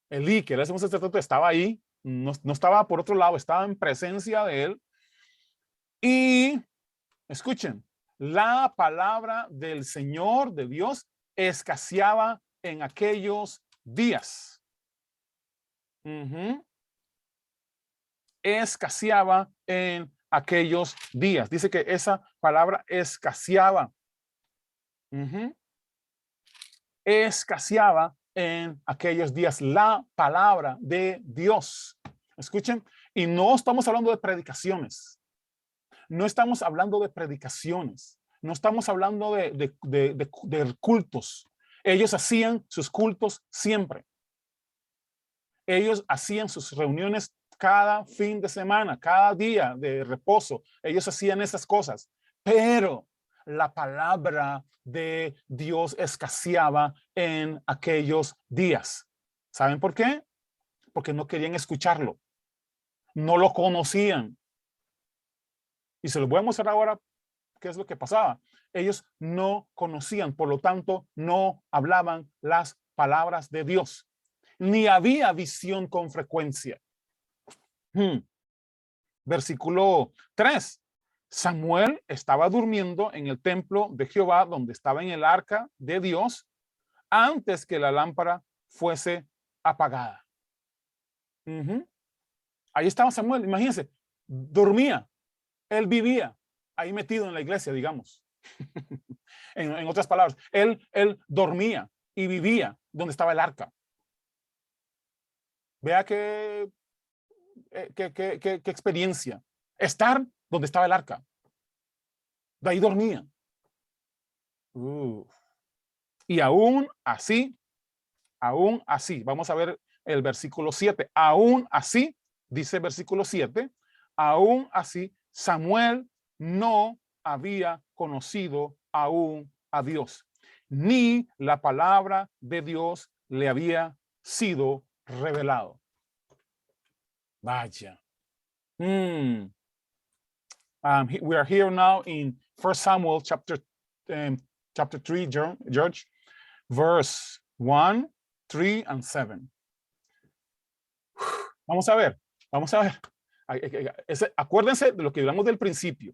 [SPEAKER 1] Elí, que era el sumo sacerdote, estaba ahí, no estaba por otro lado, estaba en presencia de él. Y escuchen, la palabra del Señor, de Dios, escaseaba en aquellos días. escaseaba en aquellos días. Dice que esa palabra escaseaba. Escaseaba en aquellos días la palabra de Dios. Escuchen, y no estamos hablando de predicaciones. No estamos hablando de predicaciones. No estamos hablando de cultos. Ellos hacían sus cultos siempre. Ellos hacían sus reuniones cada fin de semana, cada día de reposo. Ellos hacían esas cosas. Pero la palabra de Dios escaseaba en aquellos días. ¿Saben por qué? Porque no querían escucharlo. No lo conocían. Y se los voy a mostrar ahora qué es lo que pasaba. Ellos no conocían, por lo tanto, no hablaban las palabras de Dios. Ni había visión con frecuencia. Versículo 3. Samuel estaba durmiendo en el templo de Jehová, donde estaba en el arca de Dios, antes que la lámpara fuese apagada. Ahí estaba Samuel, imagínense, dormía, él vivía ahí metido en la iglesia, digamos. en otras palabras, él dormía y vivía donde estaba el arca. Vea qué experiencia. Estar donde estaba el arca. De ahí dormía. Y aún así, vamos a ver el versículo 7. Aún así, dice el versículo 7, aún así, Samuel no había conocido aún a Dios, ni la palabra de Dios le había sido revelado. Vaya. We are here now in 1 Samuel chapter 3, George, verse 1, 3, and 7. Vamos a ver. Acuérdense de lo que hablamos del principio.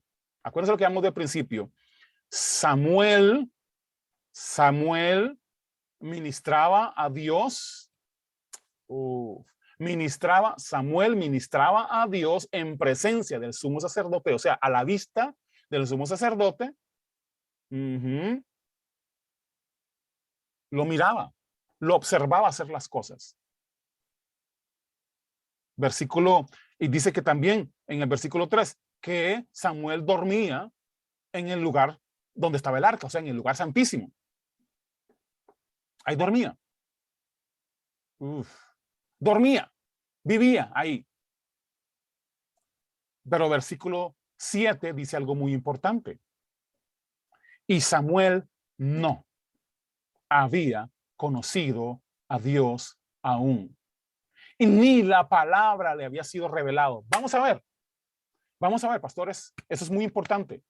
[SPEAKER 1] Samuel ministraba a Dios. Samuel ministraba a Dios en presencia del sumo sacerdote, o sea, a la vista del sumo sacerdote. Lo miraba, lo observaba hacer las cosas. Y dice que también en el versículo 3, que Samuel dormía en el lugar donde estaba el arca, o sea, en el lugar santísimo. Ahí dormía. Dormía, vivía ahí. Pero versículo 7 dice algo muy importante. Y Samuel no había conocido a Dios aún. Y ni la palabra le había sido revelado. Vamos a ver, pastores, eso es muy importante.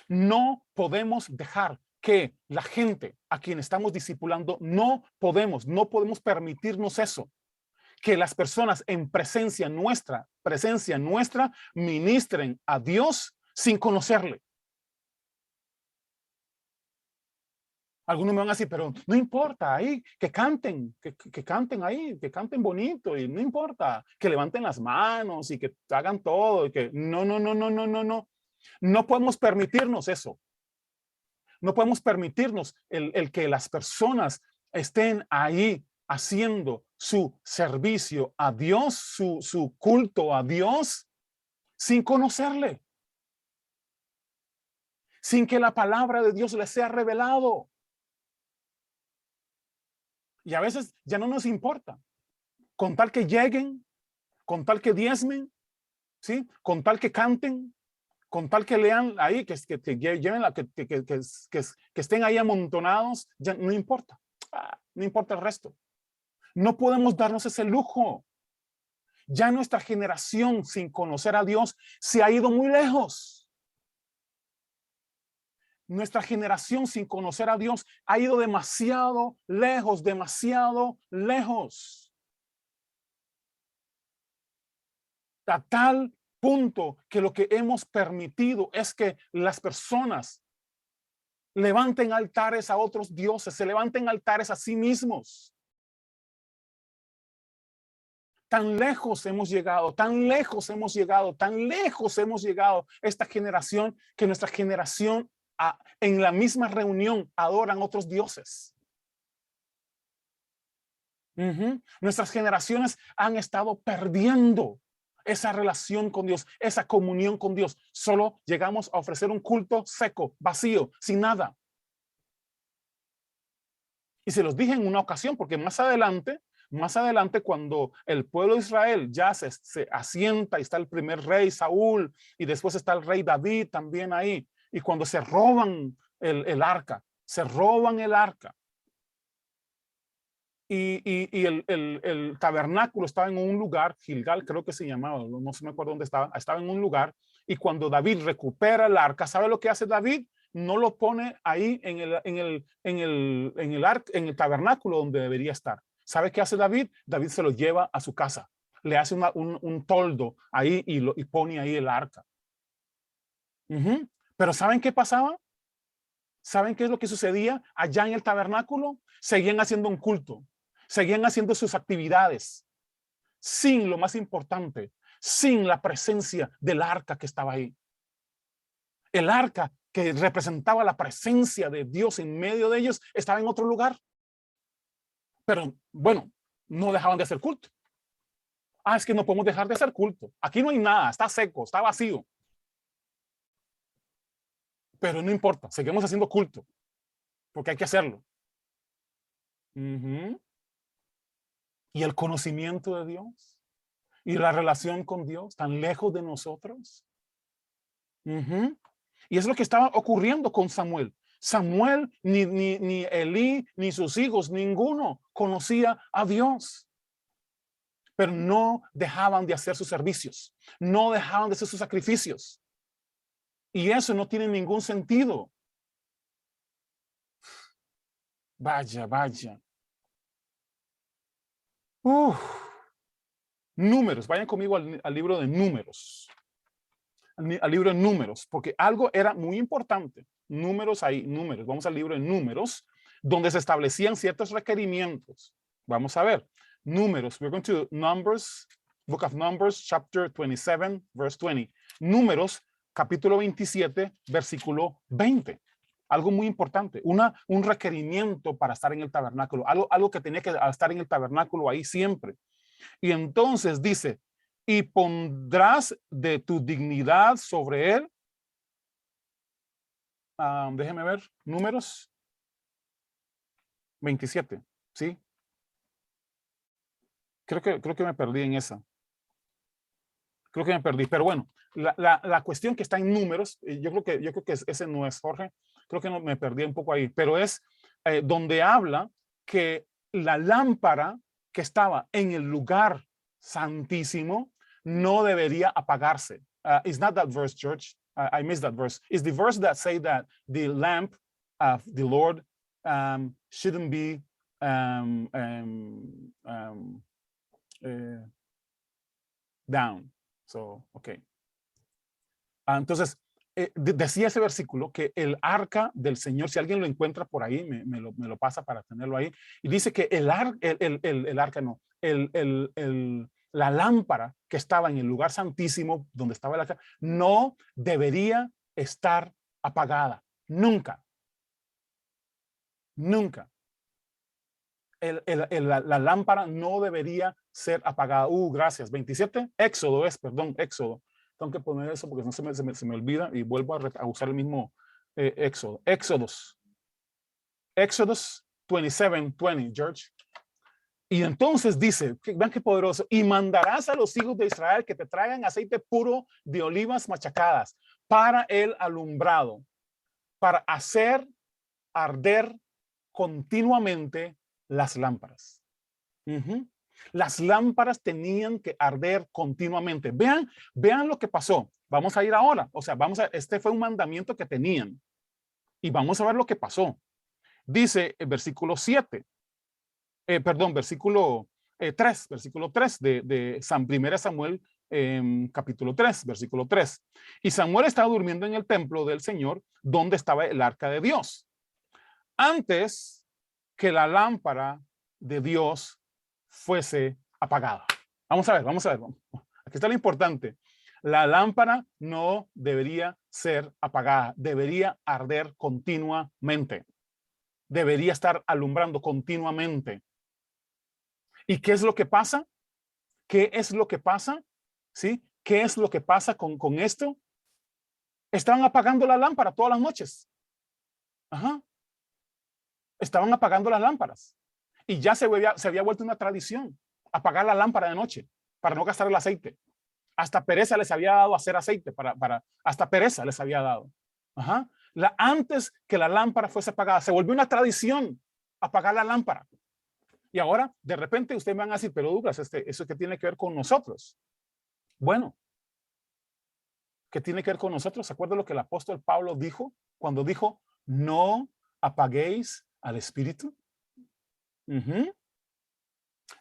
[SPEAKER 1] No podemos dejar que la gente a quien estamos discipulando, no podemos permitirnos eso. Que las personas en presencia nuestra, ministren a Dios sin conocerle. Algunos me van a decir, pero no importa, ahí, que canten ahí, que canten bonito, y no importa, que levanten las manos y que hagan todo, y que no. No podemos permitirnos eso. No podemos permitirnos el que las personas estén ahí haciendo su servicio a Dios, su culto a Dios, sin conocerle. Sin que la palabra de Dios les sea revelado. Y a veces ya no nos importa. Con tal que lleguen, con tal que diezmen, ¿sí? Con tal que canten, con tal que lean ahí, que lleven que estén ahí amontonados, ya no importa. No importa el resto. No podemos darnos ese lujo. Ya nuestra generación sin conocer a Dios se ha ido muy lejos. Nuestra generación sin conocer a Dios ha ido demasiado lejos. A tal punto que lo que hemos permitido es que las personas levanten altares a otros dioses, se levanten altares a sí mismos. Tan lejos hemos llegado, tan lejos hemos llegado, tan lejos hemos llegado esta generación, que nuestra generación en la misma reunión adoran otros dioses. Nuestras generaciones han estado perdiendo esa relación con Dios, esa comunión con Dios. Solo llegamos a ofrecer un culto seco, vacío, sin nada. Y se los dije en una ocasión, porque más adelante, cuando el pueblo de Israel ya se asienta y está el primer rey Saúl y después está el rey David también ahí, y cuando se roban el arca, y el tabernáculo estaba en un lugar, Gilgal creo que se llamaba, no se me acuerdo dónde estaba en un lugar, y cuando David recupera el arca, ¿sabe lo que hace David? No lo pone ahí en el tabernáculo donde debería estar. ¿Sabe qué hace David? David se lo lleva a su casa, le hace un toldo ahí y pone ahí el arca. Pero ¿saben qué pasaba? ¿Saben qué es lo que sucedía allá en el tabernáculo? Seguían haciendo un culto, seguían haciendo sus actividades, sin lo más importante, sin la presencia del arca que estaba ahí. El arca que representaba la presencia de Dios en medio de ellos estaba en otro lugar. Pero bueno, no dejaban de hacer culto. Es que no podemos dejar de hacer culto. Aquí no hay nada, está seco, está vacío. Pero no importa, seguimos haciendo culto, porque hay que hacerlo. Y el conocimiento de Dios y la relación con Dios tan lejos de nosotros. Y es lo que estaba ocurriendo con Samuel. Samuel, ni Elí, ni sus hijos, ninguno conocía a Dios. Pero no dejaban de hacer sus servicios, no dejaban de hacer sus sacrificios. Y eso no tiene ningún sentido. Vaya. Números, vayan conmigo al libro de Números. Al libro de Números, porque algo era muy importante. Números, vamos al libro de Números, donde se establecían ciertos requerimientos. Vamos a ver. Números, we're going to Numbers, Book of Numbers, chapter 27, verse 20. Números, capítulo 27, versículo 20. Algo muy importante, un requerimiento para estar en el tabernáculo, algo que tenía que estar en el tabernáculo ahí siempre. Y entonces dice, y pondrás de tu dignidad sobre él. Déjeme ver, Números 27, ¿sí? Creo que me perdí en esa. Creo que me perdí, pero bueno, la cuestión que está en Números, yo creo que ese no es, Jorge, creo que no, me perdí un poco ahí, pero es donde habla que la lámpara que estaba en el lugar santísimo no debería apagarse. It's not that verse, church. I missed that verse. It's the verse that say that the lamp of the Lord shouldn't be down. So, okay. Entonces, decía ese versículo que el arca del Señor, si alguien lo encuentra por ahí, me lo pasa para tenerlo ahí, y dice que la lámpara que estaba en el lugar santísimo, donde estaba el arca, no debería estar apagada. Nunca. La lámpara no debería ser apagada. Gracias. 27, Éxodo. Tengo que poner eso porque no se me olvida y vuelvo a usar el mismo Éxodo. Éxodos 27:20, George. Y entonces dice, vean qué poderoso, y mandarás a los hijos de Israel que te traigan aceite puro de olivas machacadas para el alumbrado, para hacer arder continuamente las lámparas. Las lámparas tenían que arder continuamente. Vean lo que pasó. Vamos a ir ahora. O sea, este fue un mandamiento que tenían. Y vamos a ver lo que pasó. Dice el versículo 7. Versículo 3. Versículo 3 de 1 Samuel, capítulo 3, versículo 3. Y Samuel estaba durmiendo en el templo del Señor, donde estaba el arca de Dios. Antes que la lámpara de Dios fuese apagada. Vamos a ver, vamos a ver. Aquí está lo importante. La lámpara no debería ser apagada, debería arder continuamente. Debería estar alumbrando continuamente. ¿Y qué es lo que pasa? ¿Qué es lo que pasa? ¿Sí? ¿Qué es lo que pasa con esto? Estaban apagando la lámpara todas las noches. Ajá. Estaban apagando las lámparas. Y ya se había vuelto una tradición apagar la lámpara de noche para no gastar el aceite. Hasta pereza les había dado hacer aceite, hasta pereza les había dado. Ajá. Antes que la lámpara fuese apagada, se volvió una tradición apagar la lámpara. Y ahora, de repente, ustedes me van a decir, pero Douglas, ¿eso qué tiene que ver con nosotros? Bueno, ¿qué tiene que ver con nosotros? ¿Se acuerdan lo que el apóstol Pablo dijo cuando dijo, no apaguéis al espíritu?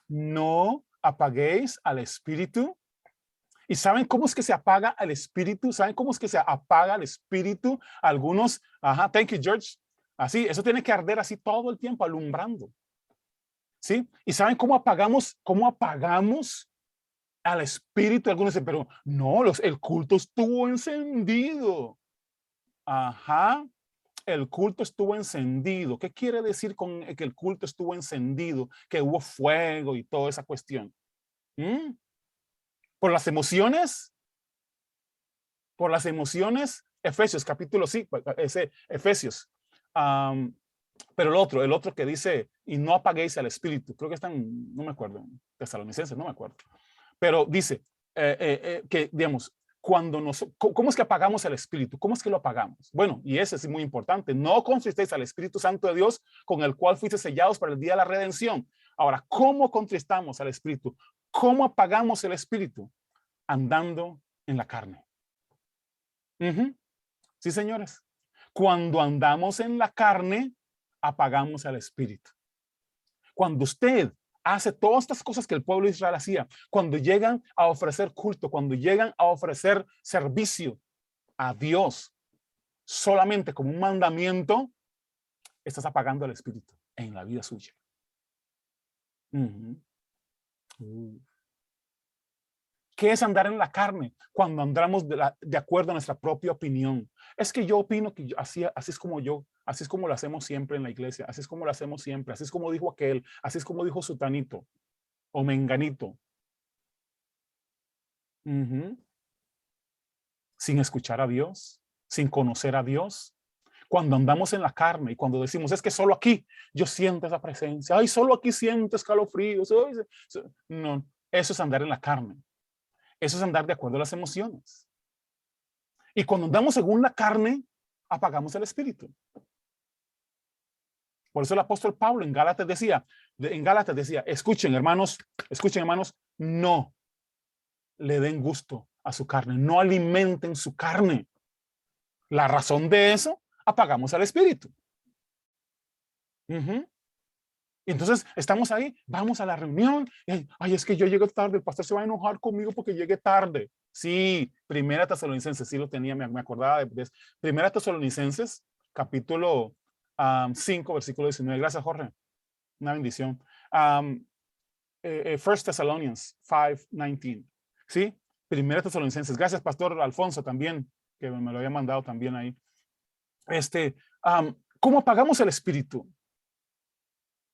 [SPEAKER 1] No apaguéis al espíritu. ¿Y saben cómo es que se apaga al espíritu? ¿Saben cómo es que se apaga al espíritu? Algunos, ajá, thank you, George. Así, eso tiene que arder así todo el tiempo, alumbrando. ¿Sí? ¿Y saben cómo apagamos al espíritu? Algunos dicen, pero no, el culto estuvo encendido. Ajá, el culto estuvo encendido. ¿Qué quiere decir con que el culto estuvo encendido? Que hubo fuego y toda esa cuestión. ¿Mm? ¿Por las emociones? Por las emociones. Efesios, capítulo 5, Efesios. Pero el otro que dice, y no apaguéis al espíritu, creo que están, no me acuerdo, Tesalonicenses, no me acuerdo. Pero dice que, digamos, ¿cómo es que apagamos al espíritu? ¿Cómo es que lo apagamos? Bueno, y ese es muy importante. No contristéis al Espíritu Santo de Dios, con el cual fuiste sellados para el día de la redención. Ahora, ¿cómo contristamos al espíritu? ¿Cómo apagamos el espíritu? Andando en la carne. Sí, señores. Cuando andamos en la carne, apagamos al espíritu. Cuando usted hace todas estas cosas que el pueblo de Israel hacía, cuando llegan a ofrecer culto, cuando llegan a ofrecer servicio a Dios solamente como un mandamiento, estás apagando al espíritu en la vida suya. ¿Qué es andar en la carne? Cuando andamos de acuerdo a nuestra propia opinión. Es que yo opino que así es como así es como lo hacemos siempre en la iglesia, así es como lo hacemos siempre, así es como dijo aquel, así es como dijo sutanito o menganito. Sin escuchar a Dios, sin conocer a Dios. Cuando andamos en la carne y cuando decimos, es que solo aquí yo siento esa presencia, ay, solo aquí siento escalofríos. No, eso es andar en la carne. Eso es andar de acuerdo a las emociones. Y cuando andamos según la carne, apagamos el espíritu. Por eso el apóstol Pablo en Gálatas decía, escuchen hermanos, no le den gusto a su carne, no alimenten su carne. La razón de eso, apagamos al espíritu. Y entonces estamos ahí, vamos a la reunión, y, ay, es que yo llegué tarde, el pastor se va a enojar conmigo porque llegué tarde. Sí, Primera Tesalonicenses, sí lo tenía, me acordaba de eso. Primera Tesalonicenses, capítulo 5, versículo 19. Gracias, Jorge. Una bendición. First Thessalonians 5:19. ¿Sí? Primera Tesalonicenses. Gracias, Pastor Alfonso, también, que me lo había mandado también ahí. ¿Cómo apagamos el espíritu?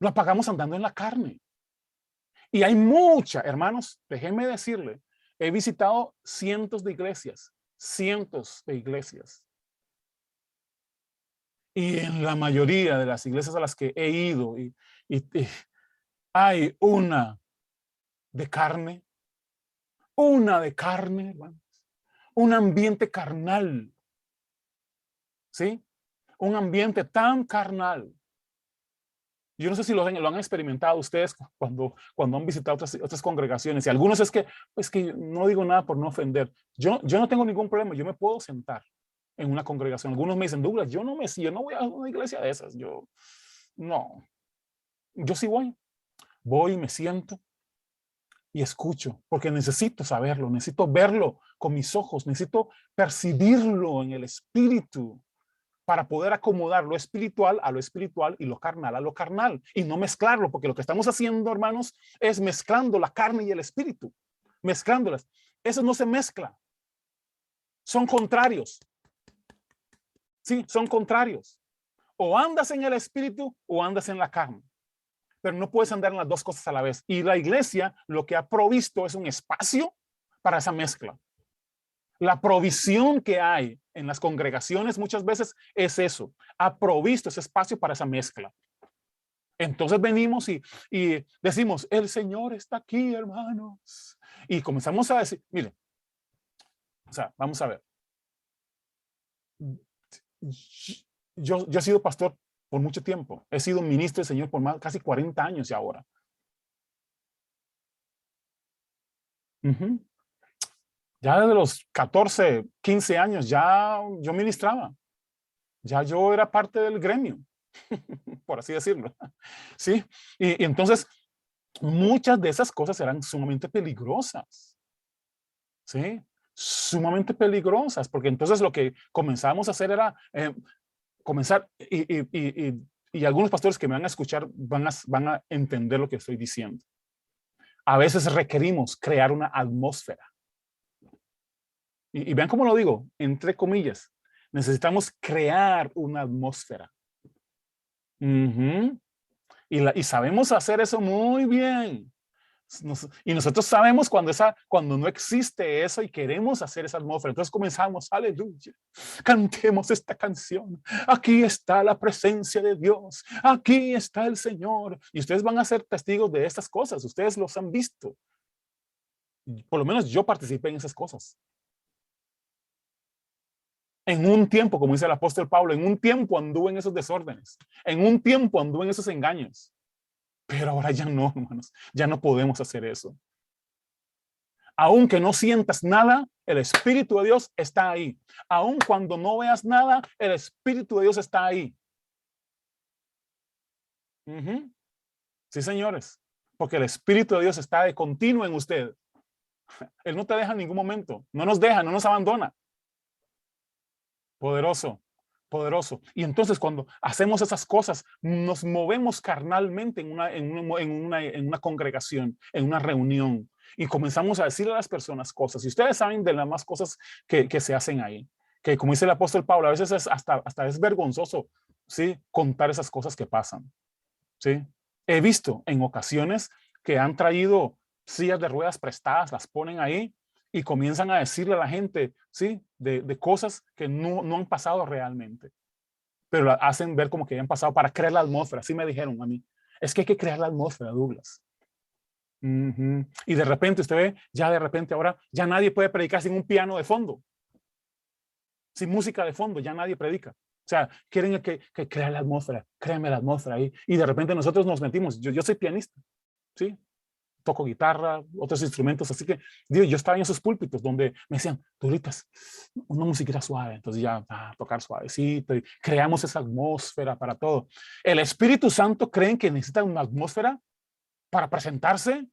[SPEAKER 1] Lo apagamos andando en la carne. Y hay hermanos, déjenme decirle, he visitado cientos de iglesias. Y en la mayoría de las iglesias a las que he ido, y hay una de carne, hermanos. Un ambiente carnal. ¿Sí? Un ambiente tan carnal. Yo no sé si lo han experimentado ustedes cuando han visitado otras congregaciones. Y algunos es que no digo nada por no ofender. Yo no tengo ningún problema. Yo me puedo sentar en una congregación. Algunos me dicen, Douglas, yo no voy a una iglesia de esas. Yo sí voy. Voy, me siento y escucho, porque necesito saberlo, necesito verlo con mis ojos, necesito percibirlo en el espíritu, para poder acomodar lo espiritual a lo espiritual y lo carnal a lo carnal y no mezclarlo, porque lo que estamos haciendo, hermanos, es mezclando la carne y el espíritu. mezclándolas. Eso no se mezcla. Son contrarios. Sí, son contrarios. O andas en el espíritu o andas en la carne. Pero no puedes andar en las dos cosas a la vez. Y la iglesia lo que ha provisto es un espacio para esa mezcla. La provisión que hay en las congregaciones muchas veces es eso. Ha provisto ese espacio para esa mezcla. Entonces venimos y decimos, el Señor está aquí, hermanos. Y comenzamos a decir, miren, o sea, vamos a ver. Yo he sido pastor por mucho tiempo. He sido ministro del Señor por casi 40 años y ahora. Ya desde los 14, 15 años ya yo ministraba. Ya yo era parte del gremio, por así decirlo. ¿Sí? Y entonces muchas de esas cosas eran sumamente peligrosas. ¿Sí? Sumamente peligrosas, porque entonces lo que comenzamos a hacer era comenzar, y algunos pastores que me van a escuchar van a entender lo que estoy diciendo. A veces requerimos crear una atmósfera. Y vean cómo lo digo, entre comillas. Necesitamos crear una atmósfera. Y sabemos hacer eso muy bien. Y nosotros sabemos cuando no existe eso y queremos hacer esa atmósfera. Entonces comenzamos, aleluya, cantemos esta canción. Aquí está la presencia de Dios. Aquí está el Señor. Y ustedes van a ser testigos de estas cosas. Ustedes los han visto. Por lo menos yo participé en esas cosas. En un tiempo, como dice el apóstol Pablo, en un tiempo anduve en esos desórdenes. En un tiempo anduve en esos engaños. Pero ahora ya no, hermanos. Ya no podemos hacer eso. Aunque no sientas nada, el Espíritu de Dios está ahí. Aun cuando no veas nada, el Espíritu de Dios está ahí. Sí, señores. Porque el Espíritu de Dios está de continuo en usted. Él no te deja en ningún momento. No nos deja, no nos abandona. Poderoso, poderoso. Y entonces cuando hacemos esas cosas, nos movemos carnalmente en una congregación, en una reunión, y comenzamos a decirle a las personas cosas. Y ustedes saben de las más cosas que se hacen ahí. Que como dice el apóstol Pablo, a veces hasta es vergonzoso, ¿sí? Contar esas cosas que pasan. ¿Sí? He visto en ocasiones que han traído sillas de ruedas prestadas, las ponen ahí y comienzan a decirle a la gente, ¿sí? De cosas que no han pasado realmente, pero la hacen ver como que han pasado para crear la atmósfera. Así me dijeron a mí. Es que hay que crear la atmósfera, Douglas. Y de repente usted ve, ya de repente ahora, ya nadie puede predicar sin un piano de fondo, sin música de fondo, ya nadie predica. O sea, quieren que crea la atmósfera, créame la atmósfera ahí. Y de repente nosotros nos metimos. Yo soy pianista, ¿sí? Toco guitarra, otros instrumentos. Así que yo estaba en esos púlpitos donde me decían, Duritas, una musiquita suave. Entonces ya, tocar suavecito. Y creamos esa atmósfera para todo. ¿El Espíritu Santo creen que necesita una atmósfera para presentarse?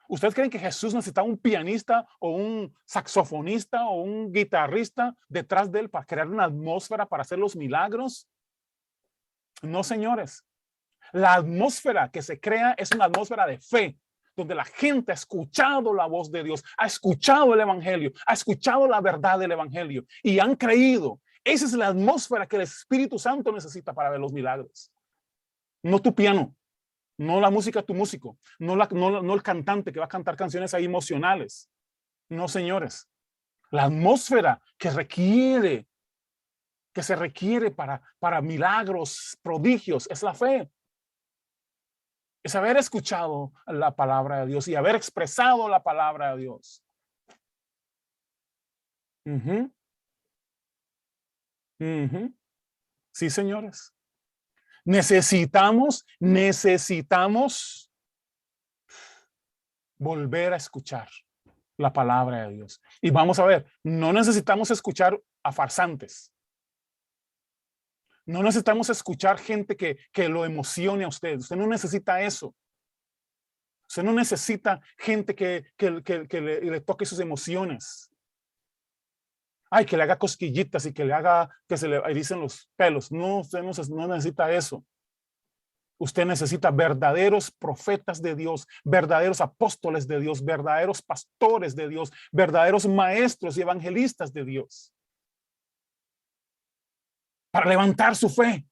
[SPEAKER 1] ¿Ustedes creen que Jesús necesitaba un pianista o un saxofonista o un guitarrista detrás de él para crear una atmósfera para hacer los milagros? No, señores. La atmósfera que se crea es una atmósfera de fe, donde la gente ha escuchado la voz de Dios, ha escuchado el evangelio, ha escuchado la verdad del evangelio y han creído. Esa es la atmósfera que el Espíritu Santo necesita para ver los milagros. No tu piano. No la música tu músico, no el cantante que va a cantar canciones ahí emocionales. No, señores. La atmósfera que se requiere para milagros, prodigios, es la fe. Es haber escuchado la palabra de Dios y haber expresado la palabra de Dios. Sí, señores. Necesitamos volver a escuchar la palabra de Dios. Y vamos a ver, no necesitamos escuchar a farsantes. No necesitamos escuchar gente que lo emocione a usted. Usted no necesita eso. Usted no necesita gente que le toque sus emociones. Ay, que le haga cosquillitas y que le haga que se le ericen los pelos. No, usted no necesita eso. Usted necesita verdaderos profetas de Dios, verdaderos apóstoles de Dios, verdaderos pastores de Dios, verdaderos maestros y evangelistas de Dios, para levantar su fe.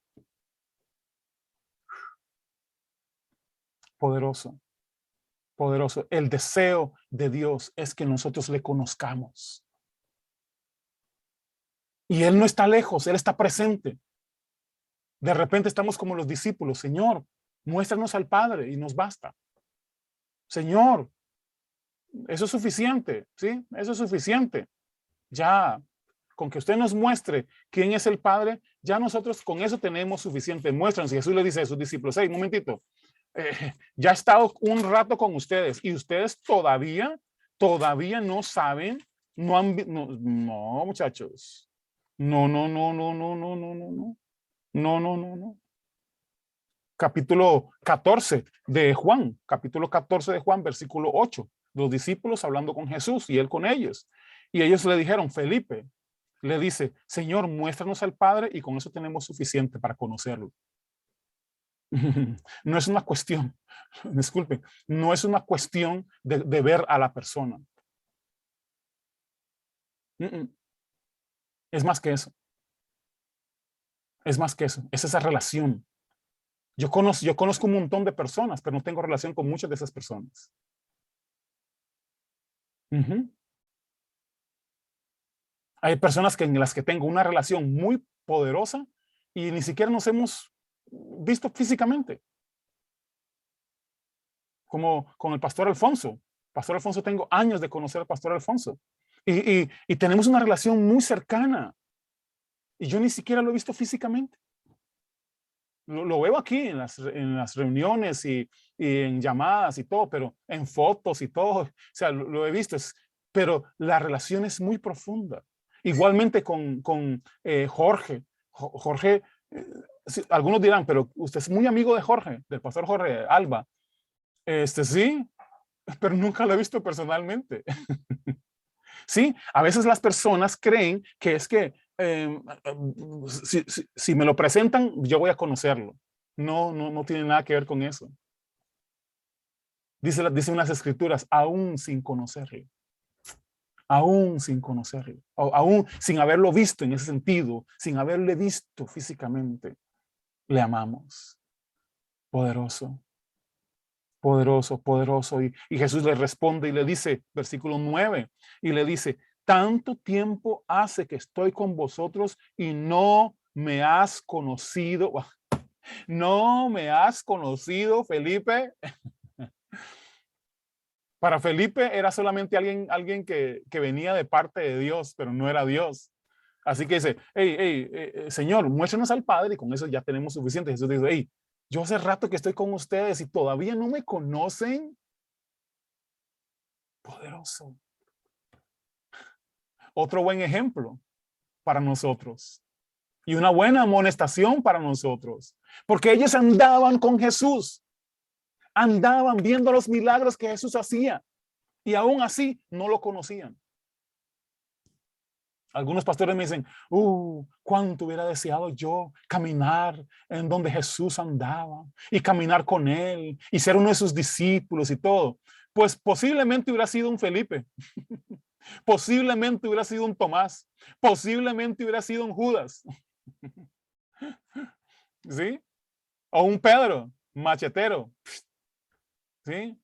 [SPEAKER 1] Poderoso, poderoso. El deseo de Dios es que nosotros le conozcamos. Y Él no está lejos, Él está presente. De repente estamos como los discípulos. Señor, muéstranos al Padre y nos basta. Señor, eso es suficiente, ¿sí? Eso es suficiente. Ya, con que usted nos muestre quién es el Padre, ya nosotros con eso tenemos suficiente. Muéstranos. Y Jesús le dice a sus discípulos, hey, un momentito, ya he estado un rato con ustedes y ustedes todavía no saben, no han, no, muchachos. No, no, no, no, no, no, no, no, no. No, no, no, no. Capítulo 14 de Juan, capítulo 14 de Juan, versículo 8. Los discípulos hablando con Jesús y él con ellos. Y ellos le dijeron, Felipe le dice, Señor, muéstranos al Padre y con eso tenemos suficiente para conocerlo. No es una cuestión, disculpen, no es una cuestión de ver a la persona. Es más que eso. Es más que eso. Es esa relación. Yo conozco un montón de personas, pero no tengo relación con muchas de esas personas. Hay personas en las que tengo una relación muy poderosa y ni siquiera nos hemos visto físicamente. Como con el pastor Alfonso. Pastor Alfonso, tengo años de conocer al pastor Alfonso. Y tenemos una relación muy cercana. Y yo ni siquiera lo he visto físicamente. Lo veo aquí en las reuniones y en llamadas y todo, pero en fotos y todo. O sea, lo he visto. Pero la relación es muy profunda. Igualmente con Jorge. Jorge, algunos dirán, pero usted es muy amigo de Jorge, del pastor Jorge Alba. Sí, pero nunca lo he visto personalmente. Sí, a veces las personas creen que es que si me lo presentan, yo voy a conocerlo. No, no, no tiene nada que ver con eso. Dice unas escrituras, aún sin conocerlo. Aún sin conocerlo. Aún sin haberlo visto en ese sentido, sin haberle visto físicamente, le amamos. Poderoso. Poderoso, poderoso. Y Jesús le responde y le dice, versículo 9, y le dice, tanto tiempo hace que estoy con vosotros y no me has conocido. No me has conocido, Felipe. Para Felipe era solamente alguien que venía de parte de Dios, pero no era Dios. Así que dice, hey, Señor, muéstranos al Padre y con eso ya tenemos suficiente. Jesús dice, hey, yo hace rato que estoy con ustedes y todavía no me conocen. Poderoso. Otro buen ejemplo para nosotros y una buena amonestación para nosotros, porque ellos andaban con Jesús, andaban viendo los milagros que Jesús hacía y aún así no lo conocían. Algunos pastores me dicen, cuánto hubiera deseado yo caminar en donde Jesús andaba y caminar con él y ser uno de sus discípulos y todo. Pues posiblemente hubiera sido un Felipe, posiblemente hubiera sido un Tomás, posiblemente hubiera sido un Judas, ¿sí? O un Pedro, machetero, ¿sí?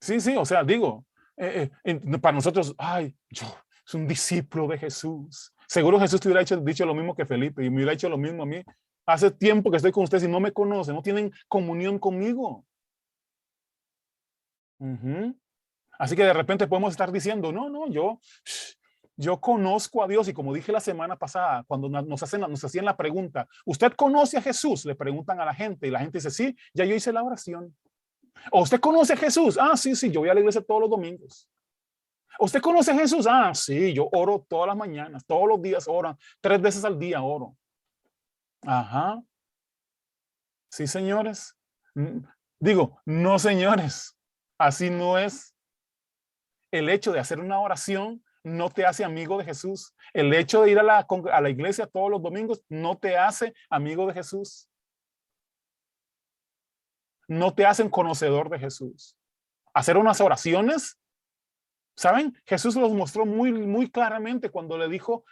[SPEAKER 1] Sí, sí, o sea, digo, para nosotros, yo soy un discípulo de Jesús. Seguro Jesús te hubiera dicho lo mismo que Felipe y me hubiera dicho lo mismo a mí. Hace tiempo que estoy con ustedes y no me conocen, no tienen comunión conmigo. Así que de repente podemos estar diciendo, no, yo conozco a Dios y como dije la semana pasada, cuando nos hacían la pregunta, ¿usted conoce a Jesús? Le preguntan a la gente y la gente dice, sí, ya yo hice la oración. ¿O usted conoce a Jesús? Sí, yo voy a la iglesia todos los domingos. ¿Usted conoce a Jesús? Sí, yo oro todas las mañanas, todos los días oro, 3 veces al día oro. Ajá. Sí, señores. Digo, no, señores. Así no es. El hecho de hacer una oración no te hace amigo de Jesús. El hecho de ir a la iglesia todos los domingos no te hace amigo de Jesús. no te hacen conocedor de Jesús. Hacer unas oraciones, ¿saben? Jesús los mostró muy claramente cuando le dijo,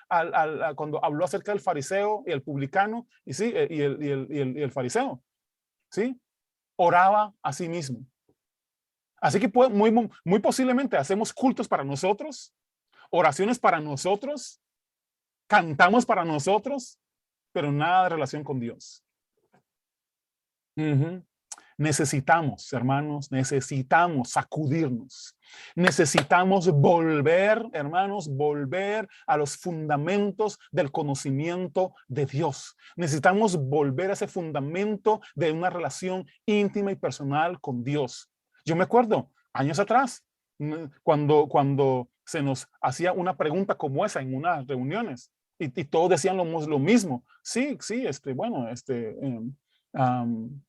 [SPEAKER 1] cuando habló acerca del fariseo y el publicano, y sí, y el fariseo, ¿sí? Oraba a sí mismo. Así que muy posiblemente hacemos cultos para nosotros, oraciones para nosotros, cantamos para nosotros, pero nada de relación con Dios. Necesitamos, hermanos, necesitamos sacudirnos. Necesitamos volver, hermanos, volver a los fundamentos del conocimiento de Dios. Necesitamos volver a ese fundamento de una relación íntima y personal con Dios. Yo me acuerdo, años atrás, cuando se nos hacía una pregunta como esa en unas reuniones y todos decían lo mismo. Sí, bueno,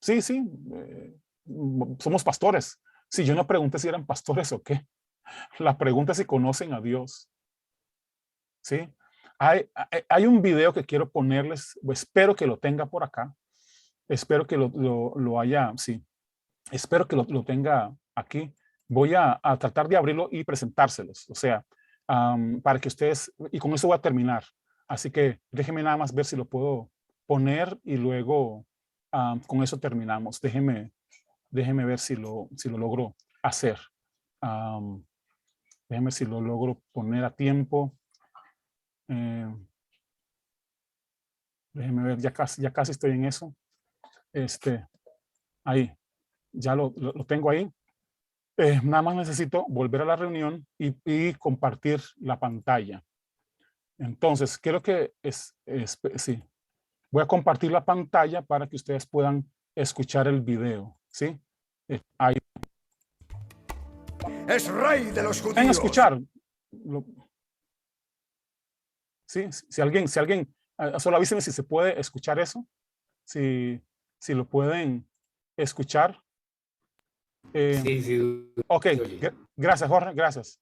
[SPEAKER 1] sí, somos pastores. Sí, yo no pregunté si eran pastores o qué. La pregunta es si conocen a Dios. Sí. Hay un video que quiero ponerles, espero que lo tenga por acá. Espero que lo haya, sí. Espero que lo tenga aquí. Voy a tratar de abrirlo y presentárselos. O sea, para que ustedes, y con eso voy a terminar. Así que déjenme nada más ver si lo puedo poner y luego con eso terminamos. Déjenme ver si lo logro hacer. Déjenme si lo logro poner a tiempo. Déjenme ver, ya casi estoy en eso. Ahí, ya lo tengo ahí. Nada más necesito volver a la reunión y compartir la pantalla. Entonces, quiero que sí. Voy a compartir la pantalla para que ustedes puedan escuchar el video, ¿sí? Ahí.
[SPEAKER 2] Es rey de los judíos.
[SPEAKER 1] Pueden escuchar. Sí, si alguien, solo avísenme si se puede escuchar eso. Si lo pueden escuchar.
[SPEAKER 3] Sí.
[SPEAKER 1] Ok, gracias, Jorge, gracias.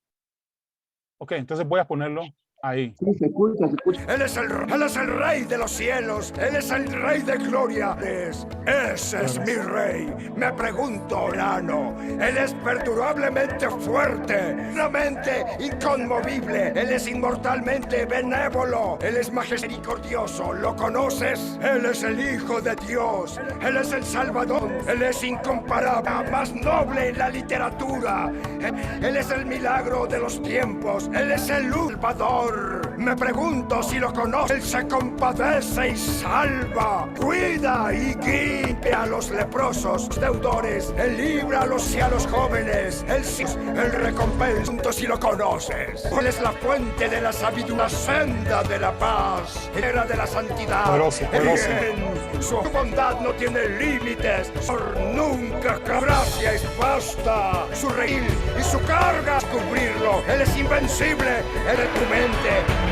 [SPEAKER 1] Ok, entonces voy a ponerlo ahí.
[SPEAKER 4] Sí, se escucha.
[SPEAKER 2] Él es el rey de los cielos. Él es el rey de gloria. Ese es mi rey. Me pregunto, Nano. Él es perdurablemente fuerte, realmente inconmovible. Él es inmortalmente benévolo. Él es misericordioso. ¿Lo conoces? Él es el Hijo de Dios. Él es el Salvador. Él es incomparable, más noble en la literatura. Él es el milagro de los tiempos. Él es el Salvador. Me pregunto si lo conoce. Él se compadece y salva, cuida y guía a los leprosos, deudores. Él libra a los jóvenes. Él recompensa si lo conoces. Él es la fuente de la sabiduría, senda de la paz, era de la santidad.
[SPEAKER 1] Poderoso.
[SPEAKER 2] Su bondad no tiene límites. Por nunca gracia es basta. Su reír y su carga es cubrirlo. Él es invencible. Él es tu mente.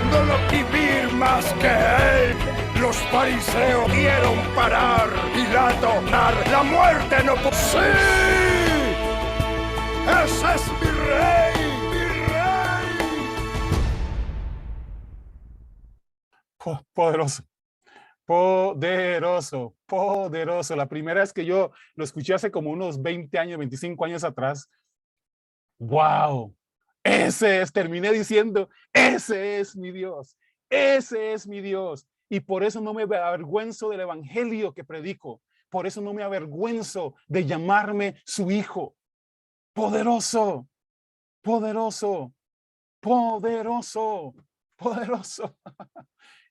[SPEAKER 2] No lo vivir más que él. Los fariseos dieron parar. Pilato, la muerte no puede. ¡Sí! ¡Ese es mi rey! ¡Mi rey!
[SPEAKER 1] Poderoso. La primera vez que yo lo escuché hace como unos 20 años, 25 años atrás. ¡Wow! Terminé diciendo, ese es mi Dios. Ese es mi Dios. Y por eso no me avergüenzo del evangelio que predico. Por eso no me avergüenzo de llamarme su hijo. Poderoso.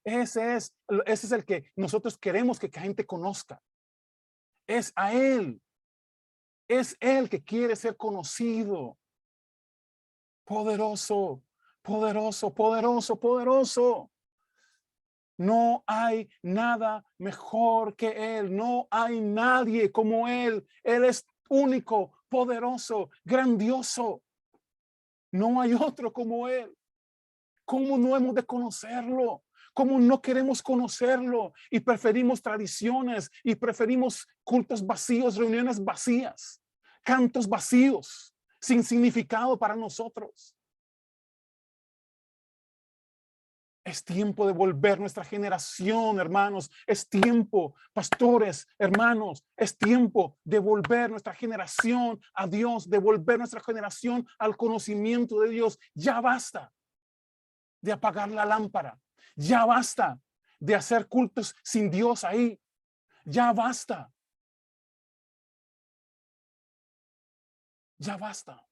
[SPEAKER 1] Ese es el que nosotros queremos que la gente conozca. Es a él. Es él que quiere ser conocido. Poderoso. No hay nada mejor que él. No hay nadie como él. Él es único, poderoso, grandioso. No hay otro como él. ¿Cómo no hemos de conocerlo? ¿Cómo no queremos conocerlo? Y preferimos tradiciones y preferimos cultos vacíos, reuniones vacías, cantos vacíos, sin significado para nosotros. Es tiempo de volver nuestra generación, hermanos. Es tiempo, pastores, hermanos. Es tiempo de volver nuestra generación a Dios, de volver nuestra generación al conocimiento de Dios. Ya basta de apagar la lámpara. Ya basta de hacer cultos sin Dios ahí. Ya basta. Ya basta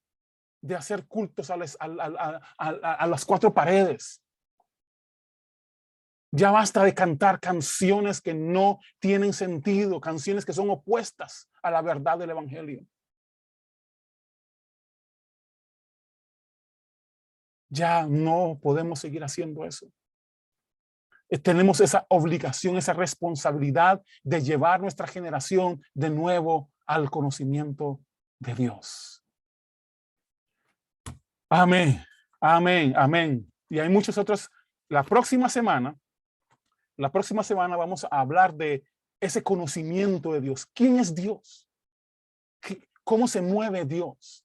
[SPEAKER 1] de hacer cultos a las cuatro paredes. Ya basta de cantar canciones que no tienen sentido, canciones que son opuestas a la verdad del evangelio. Ya no podemos seguir haciendo eso. Tenemos esa obligación, esa responsabilidad de llevar nuestra generación de nuevo al conocimiento de Dios. Amén, amén, amén. Y hay muchos otros. La próxima semana vamos a hablar de ese conocimiento de Dios. ¿Quién es Dios? ¿Cómo se mueve Dios?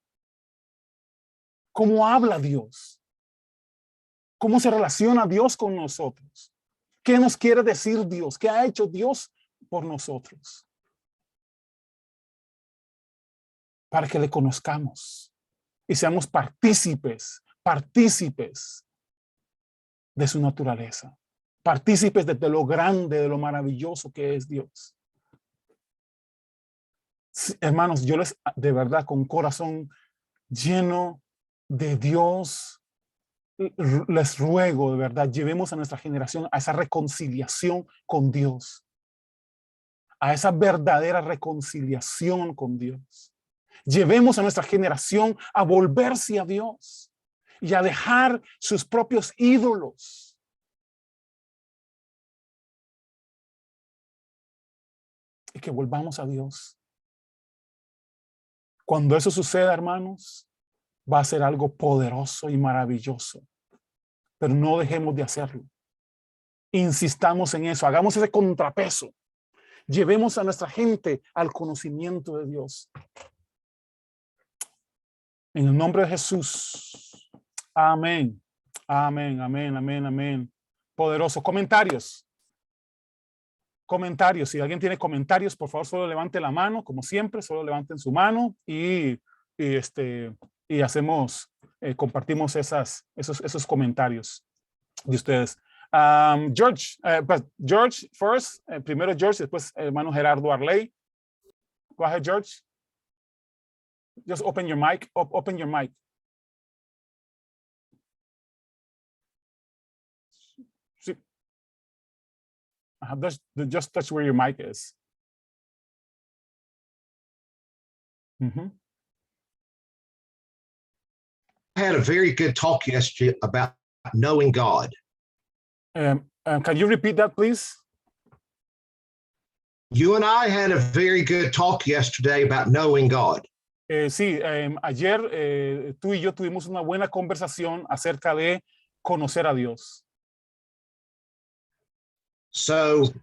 [SPEAKER 1] ¿Cómo habla Dios? ¿Cómo se relaciona Dios con nosotros? ¿Qué nos quiere decir Dios? ¿Qué ha hecho Dios por nosotros? Para que le conozcamos y seamos partícipes de su naturaleza. Partícipes de lo grande, de lo maravilloso que es Dios. Sí, hermanos, yo de verdad, con corazón lleno de Dios, les ruego, de verdad, llevemos a nuestra generación a esa reconciliación con Dios, a esa verdadera reconciliación con Dios. Llevemos a nuestra generación a volverse a Dios y a dejar sus propios ídolos. Y que volvamos a Dios. Cuando eso suceda, hermanos, va a ser algo poderoso y maravilloso. Pero no dejemos de hacerlo. Insistamos en eso, hagamos ese contrapeso. Llevemos a nuestra gente al conocimiento de Dios. En el nombre de Jesús. Amén. Amén, amén, amén, amén. Poderoso. Comentarios. Comentarios. Si alguien tiene comentarios, por favor, solo levante la mano, como siempre, solo levanten su mano y hacemos, compartimos esos comentarios de ustedes. George first, primero George, después hermano Gerardo Arley. Go ahead, George. Just open your mic. Open your mic. Sí. Just touch where your mic is. Mm-hmm.
[SPEAKER 3] I had a very good talk yesterday about knowing God.
[SPEAKER 1] Can you repeat that, please?
[SPEAKER 3] You and I had a very good talk yesterday about knowing God.
[SPEAKER 1] Sí, ayer tú y yo tuvimos una buena conversación acerca de conocer a Dios.
[SPEAKER 3] So,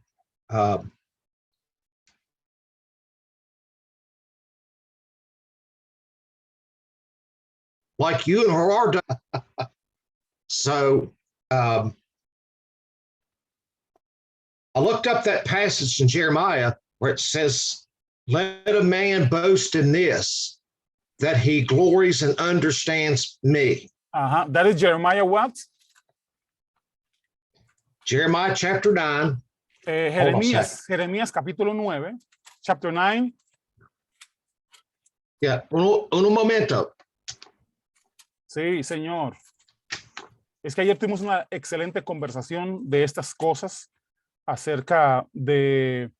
[SPEAKER 3] like you and Gerardo. So, I looked up that passage in Jeremiah where it says, "Let a man boast in this, that he glories and understands me."
[SPEAKER 1] That is Jeremiah what?
[SPEAKER 3] Jeremiah chapter 9.
[SPEAKER 1] Jeremías capítulo 9, chapter 9.
[SPEAKER 3] Yeah, un momento.
[SPEAKER 1] Sí, señor. Es que ayer tuvimos una excelente conversación de estas cosas acerca de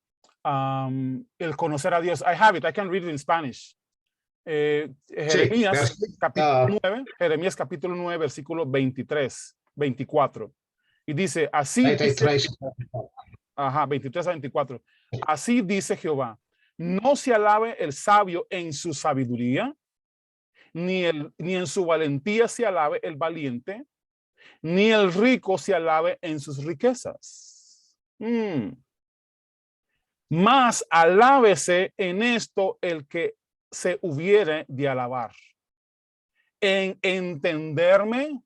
[SPEAKER 1] el conocer a Dios. I have it. I can read it in Spanish. Jeremías, Jeremías capítulo 9, versículo 23, 24. Y dice, así
[SPEAKER 3] 23.
[SPEAKER 1] Dice, 23 a 24. Así dice Jehová, no se alabe el sabio en su sabiduría, ni en su valentía se alabe el valiente, ni el rico se alabe en sus riquezas. Mas alábese en esto el que se hubiere de alabar, en entenderme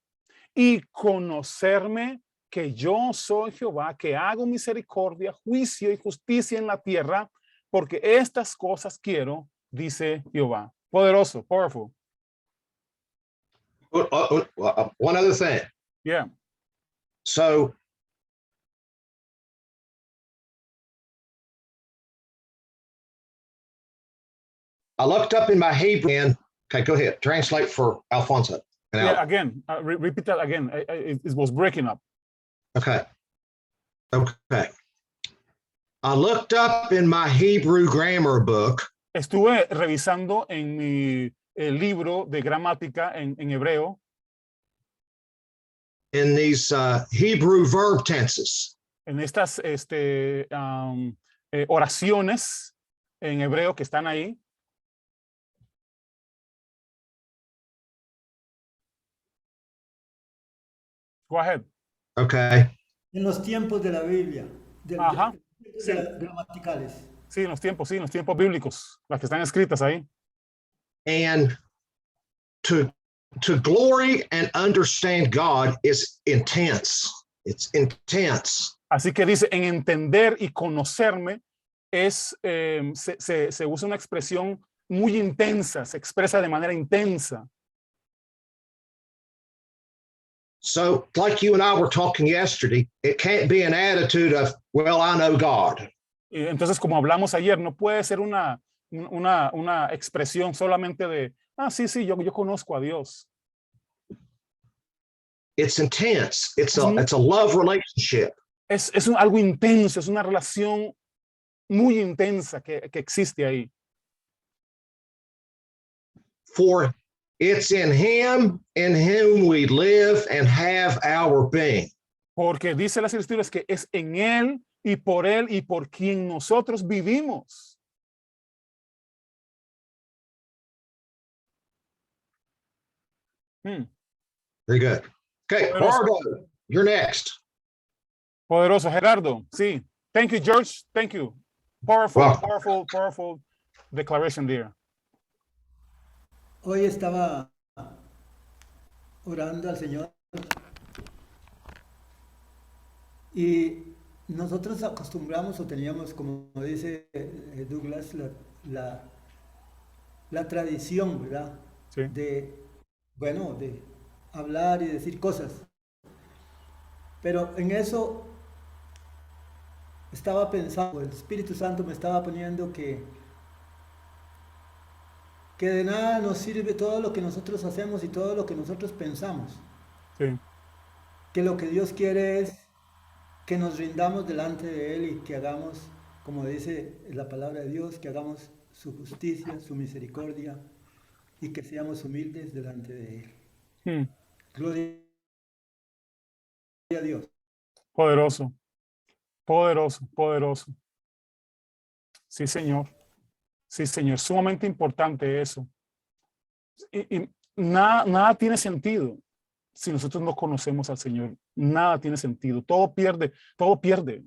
[SPEAKER 1] y conocerme, que yo soy Jehová, que hago misericordia, juicio y justicia en la tierra, porque estas cosas quiero, dice Jehová. Poderoso, powerful.
[SPEAKER 3] One other thing.
[SPEAKER 1] Yeah.
[SPEAKER 3] So I looked up in my Hebrew and okay, go ahead. Translate for Alfonso.
[SPEAKER 1] Yeah, again, repeat that again. It was breaking up.
[SPEAKER 3] Okay. Okay. I looked up in my Hebrew grammar book.
[SPEAKER 1] Estuve revisando en mi libro de gramática en hebreo.
[SPEAKER 3] In these Hebrew verb tenses.
[SPEAKER 1] En estas oraciones en hebreo que están ahí. Go ahead.
[SPEAKER 3] Okay.
[SPEAKER 4] En los tiempos de la Biblia,
[SPEAKER 1] Sí.
[SPEAKER 4] gramaticales.
[SPEAKER 1] Sí, en los tiempos bíblicos, las que están escritas ahí.
[SPEAKER 3] And to glory and understand God is intense. It's intense.
[SPEAKER 1] Así que dice, en entender y conocerme es, se usa una expresión muy intensa, se expresa de manera intensa.
[SPEAKER 3] So, like you and I were talking yesterday, it can't be an attitude of, well, I know God.
[SPEAKER 1] Entonces, como hablamos ayer, no puede ser una expresión solamente de, sí, yo conozco a Dios.
[SPEAKER 3] It's intense. It's a love relationship.
[SPEAKER 1] Es algo intenso, es una relación muy intensa que existe ahí.
[SPEAKER 3] For it's in him in whom we live and have our being.
[SPEAKER 1] Porque dice las Escrituras que es en él y por quien nosotros vivimos.
[SPEAKER 3] Very good. Okay, Gerardo, you're next.
[SPEAKER 1] Poderoso, Gerardo. Sí. Thank you, George. Thank you. Powerful declaration there.
[SPEAKER 4] Hoy estaba orando al Señor y nosotros acostumbramos o teníamos, como dice Douglas, la tradición, ¿verdad?
[SPEAKER 1] Sí.
[SPEAKER 4] De hablar y decir cosas. Pero en eso estaba pensando, el Espíritu Santo me estaba poniendo que de nada nos sirve todo lo que nosotros hacemos y todo lo que nosotros pensamos.
[SPEAKER 1] Sí.
[SPEAKER 4] Que lo que Dios quiere es que nos rindamos delante de Él y que hagamos, como dice la palabra de Dios, que hagamos su justicia, su misericordia y que seamos humildes delante de Él. Gloria a Dios.
[SPEAKER 1] Poderoso. Sí, Señor. Sí, Señor. Sumamente importante eso. Y nada tiene sentido si nosotros no conocemos al Señor. Nada tiene sentido. Todo pierde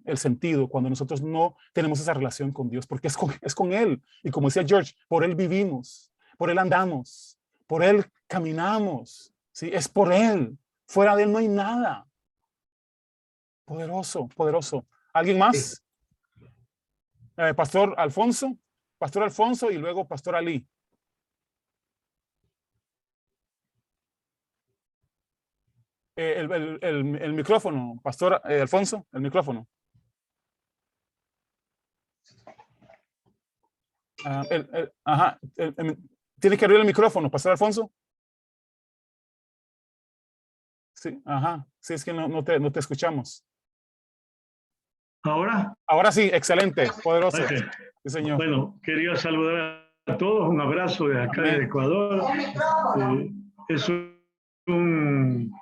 [SPEAKER 1] el sentido cuando nosotros no tenemos esa relación con Dios, porque es con Él. Y como decía George, por Él vivimos, por Él andamos, por Él caminamos. ¿Sí? Es por Él. Fuera de Él no hay nada. Poderoso. ¿Alguien más? Pastor Alfonso y luego Pastor Ali. El micrófono, Pastor Alfonso, el micrófono. Tiene que abrir el micrófono, Pastor Alfonso. Sí, sí, es que no te escuchamos.
[SPEAKER 5] ¿Ahora?
[SPEAKER 1] Ahora sí, excelente, poderoso.
[SPEAKER 5] Okay.
[SPEAKER 1] Sí, señor.
[SPEAKER 5] Bueno, quería saludar a todos, un abrazo de acá de Ecuador. Es un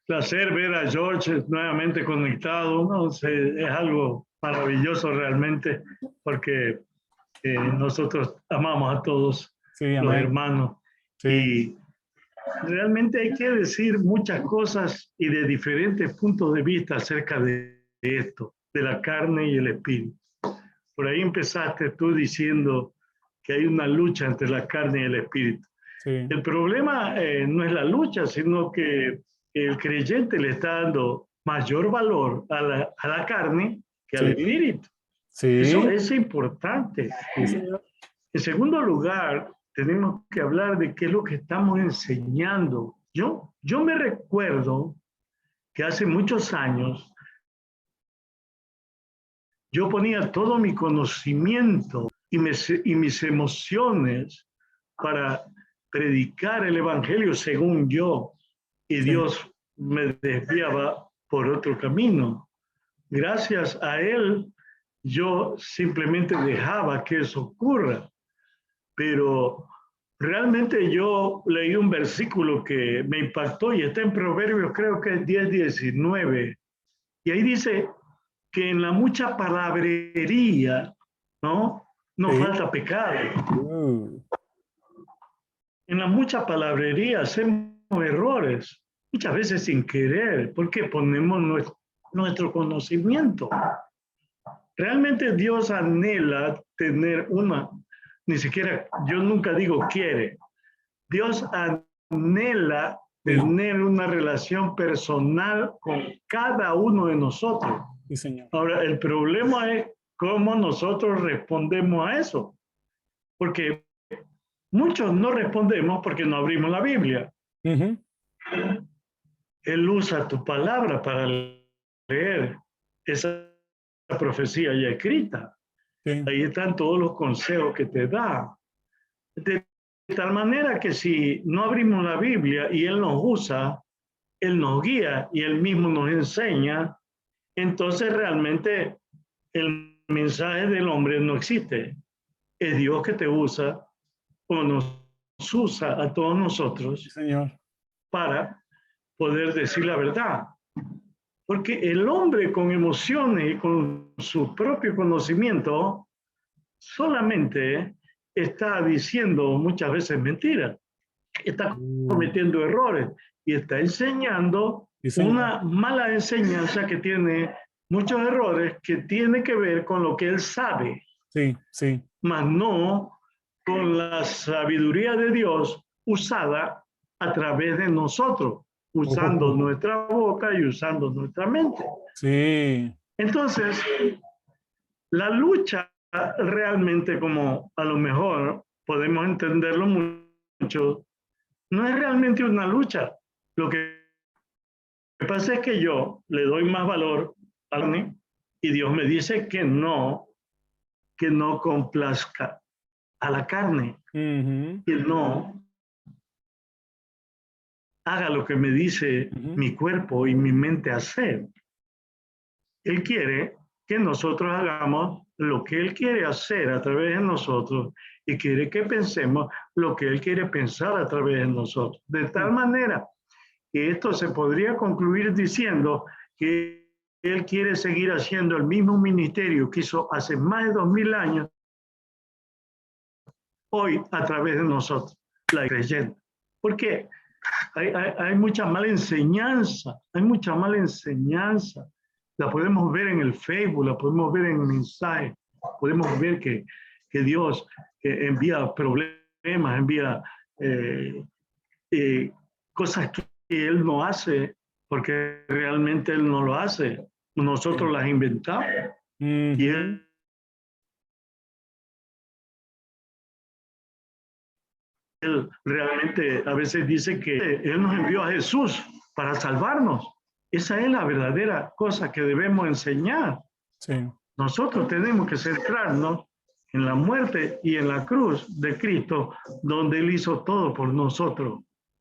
[SPEAKER 5] placer ver a George nuevamente conectado, ¿no? Es algo maravilloso realmente, porque nosotros amamos a todos los hermanos. Sí. Y realmente hay que decir muchas cosas y de diferentes puntos de vista acerca de esto, de la carne y el espíritu. Por ahí empezaste tú diciendo que hay una lucha entre la carne y el espíritu. Sí. El problema no es la lucha, sino que el creyente le está dando mayor valor a la carne que al espíritu.
[SPEAKER 1] Sí.
[SPEAKER 5] Eso es importante.
[SPEAKER 1] Sí.
[SPEAKER 5] En segundo lugar, tenemos que hablar de qué es lo que estamos enseñando. Yo me recuerdo que hace muchos años yo ponía todo mi conocimiento y mis emociones para predicar el evangelio según yo, y Dios me desviaba por otro camino. Gracias a él, yo simplemente dejaba que eso ocurra. Pero realmente yo leí un versículo que me impactó y está en Proverbios, creo que es 10:19. Y ahí dice que en la mucha palabrería, ¿no? No falta pecado. En la mucha palabrería hacemos errores, muchas veces sin querer, porque ponemos nuestro conocimiento. Realmente Dios anhela tener ni siquiera, yo nunca digo quiere, Dios anhela tener una relación personal con cada uno de nosotros.
[SPEAKER 1] Sí, Señor.
[SPEAKER 5] Ahora, el problema es cómo nosotros respondemos a eso, porque muchos no respondemos porque no abrimos la Biblia. Él usa tu palabra para leer esa profecía ya escrita. Sí. Ahí están todos los consejos que te da. De tal manera que si no abrimos la Biblia y Él nos usa, Él nos guía y Él mismo nos enseña, entonces realmente el mensaje del hombre no existe. Es Dios que te usa o nos usa a todos nosotros,
[SPEAKER 1] Señor,
[SPEAKER 5] para poder decir la verdad. Porque el hombre con emociones y con su propio conocimiento solamente está diciendo muchas veces mentiras, está cometiendo errores y está enseñando una mala enseñanza que tiene muchos errores que tiene que ver con lo que él sabe, mas no con la sabiduría de Dios usada a través de nosotros, usando nuestra boca y usando nuestra mente. Entonces, la lucha realmente, como a lo mejor podemos entenderlo mucho, no es realmente una lucha. Lo que pasa es que yo le doy más valor a la carne y Dios me dice que no complazca a la carne, que no haga lo que me dice mi cuerpo y mi mente hacer. Él quiere que nosotros hagamos lo que Él quiere hacer a través de nosotros y quiere que pensemos lo que Él quiere pensar a través de nosotros. De tal manera que esto se podría concluir diciendo que Él quiere seguir haciendo el mismo ministerio que hizo hace más de 2000 años, hoy a través de nosotros, la creyente. Porque hay mucha mala enseñanza, La podemos ver en el Facebook, la podemos ver en el mensaje, podemos ver que Dios envía problemas, envía cosas que Él no hace, porque realmente Él no lo hace. Nosotros las inventamos. Y Él realmente a veces dice que Él nos envió a Jesús para salvarnos. Esa es la verdadera cosa que debemos enseñar. Nosotros tenemos que centrarnos en la muerte y en la cruz de Cristo, donde Él hizo todo por nosotros.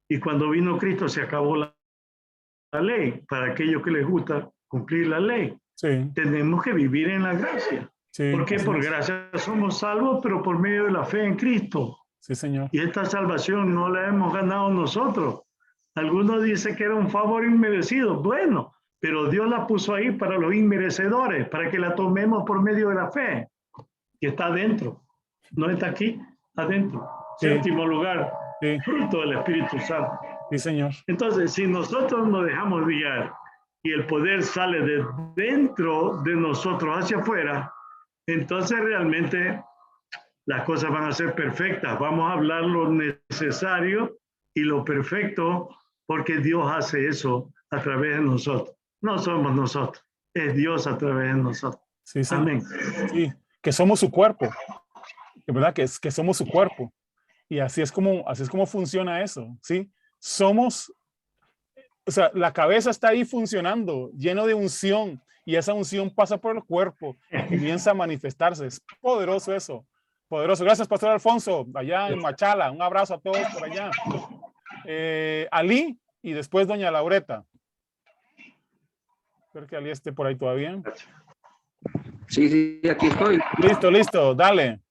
[SPEAKER 5] Y cuando vino Cristo se acabó la ley. Para aquellos que les gusta cumplir la ley, tenemos que vivir en la gracia. Porque por gracia somos salvos, pero por medio de la fe en Cristo.
[SPEAKER 1] Señor.
[SPEAKER 5] Y esta salvación no la hemos ganado nosotros. Algunos dicen que era un favor inmerecido. Bueno, pero Dios la puso ahí para los inmerecedores, para que la tomemos por medio de la fe, que está adentro. No está aquí, adentro. Séptimo lugar, fruto del Espíritu Santo.
[SPEAKER 1] Señor.
[SPEAKER 5] Entonces, si nosotros nos dejamos guiar y el poder sale de dentro de nosotros hacia afuera, entonces realmente las cosas van a ser perfectas. Vamos a hablar lo necesario y lo perfecto porque Dios hace eso a través de nosotros. No somos nosotros, es Dios a través de nosotros.
[SPEAKER 1] Sí, sí.
[SPEAKER 5] Amén.
[SPEAKER 1] Sí, que somos su cuerpo, de verdad que somos su cuerpo. Y así es como funciona eso, ¿sí? Somos, o sea, la cabeza está ahí funcionando, lleno de unción, y esa unción pasa por el cuerpo y comienza a manifestarse. Es poderoso eso, poderoso. Gracias, Pastor Alfonso, allá en Machala. Un abrazo a todos por allá. Ali y después doña Laureta. Espero que Ali esté por ahí todavía.
[SPEAKER 6] Sí, sí, aquí estoy.
[SPEAKER 1] Listo, dale.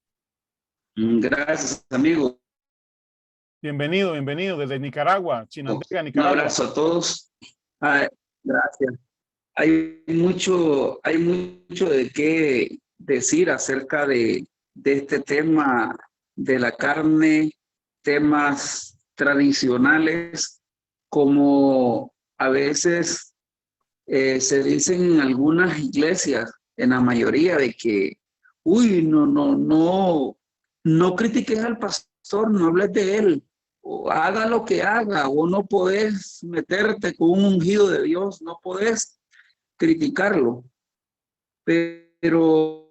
[SPEAKER 6] Gracias, amigo.
[SPEAKER 1] Bienvenido desde Nicaragua, Chinandega, Nicaragua.
[SPEAKER 6] Un abrazo a todos. Gracias. Hay mucho de qué decir acerca de este tema de la carne, temas tradicionales, como a veces se dicen en algunas iglesias, en la mayoría, de que, uy, no critiques al pastor, no hables de él, o haga lo que haga, o no podés meterte con un ungido de Dios, no podés criticarlo. Pero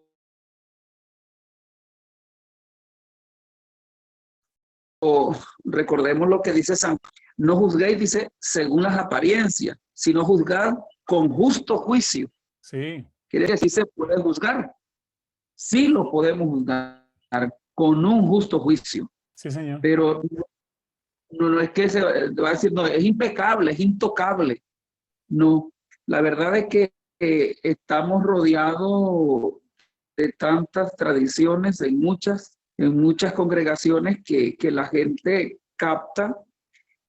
[SPEAKER 6] recordemos lo que dice San, no juzguéis, dice, según las apariencias, sino juzgad con justo juicio.
[SPEAKER 1] Sí.
[SPEAKER 6] Quiere decir, se puede juzgar. Sí lo podemos juzgar con un justo juicio.
[SPEAKER 1] Sí, señor.
[SPEAKER 6] Pero no es que se va a decir, no, es impecable, es intocable. No, la verdad es que estamos rodeados de tantas tradiciones en muchas congregaciones que la gente capta.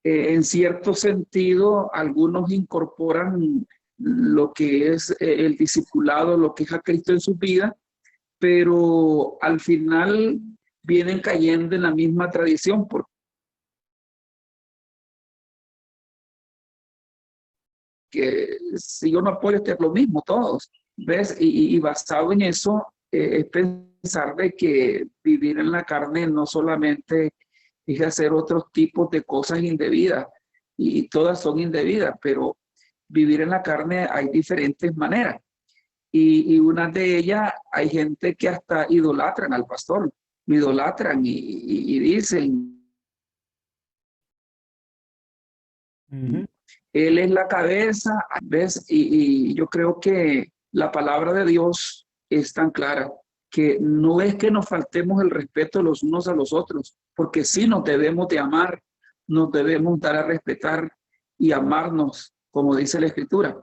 [SPEAKER 6] En cierto sentido, algunos incorporan lo que es el discipulado, lo que es a Cristo en su vida, pero al final vienen cayendo en la misma tradición, porque si yo no apoyo, es lo mismo todos, ¿ves? Y basado en eso, es pensar de que vivir en la carne no solamente es hacer otros tipos de cosas indebidas, y todas son indebidas, pero vivir en la carne hay diferentes maneras. Y una de ellas, hay gente que hasta idolatran al pastor, lo idolatran y dicen, él es la cabeza, ¿ves? Y yo creo que la palabra de Dios es tan clara que no es que nos faltemos el respeto los unos a los otros, porque sí nos debemos de amar, nos debemos dar a respetar y amarnos, como dice la Escritura.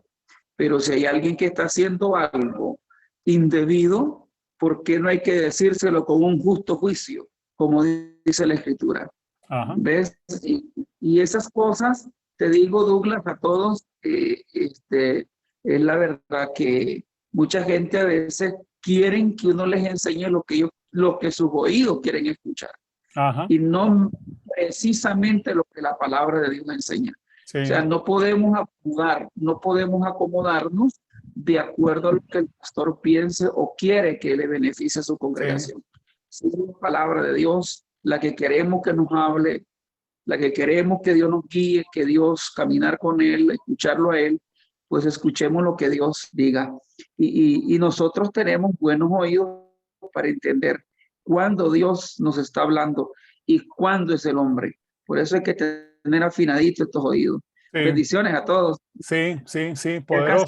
[SPEAKER 6] Pero si hay alguien que está haciendo algo indebido, ¿por qué no hay que decírselo con un justo juicio, como dice la Escritura?
[SPEAKER 1] Ajá.
[SPEAKER 6] ¿Ves? Y esas cosas, te digo, Douglas, a todos, es la verdad que mucha gente a veces quieren que uno les enseñe lo que sus oídos quieren escuchar.
[SPEAKER 1] Ajá.
[SPEAKER 6] Y no precisamente lo que la palabra de Dios enseña.
[SPEAKER 1] Sí.
[SPEAKER 6] O sea, no podemos acomodar, no podemos acomodarnos de acuerdo a lo que el pastor piense o quiere que le beneficie a su congregación. Sí. Es la palabra de Dios la que queremos que nos hable, la que queremos que Dios nos guíe, que Dios caminar con Él, escucharlo a Él, pues escuchemos lo que Dios diga. Y nosotros tenemos buenos oídos para entender cuándo Dios nos está hablando y cuándo es el hombre. Por eso hay que tener afinaditos estos oídos. Sí. Bendiciones a todos.
[SPEAKER 1] Sí, poderoso.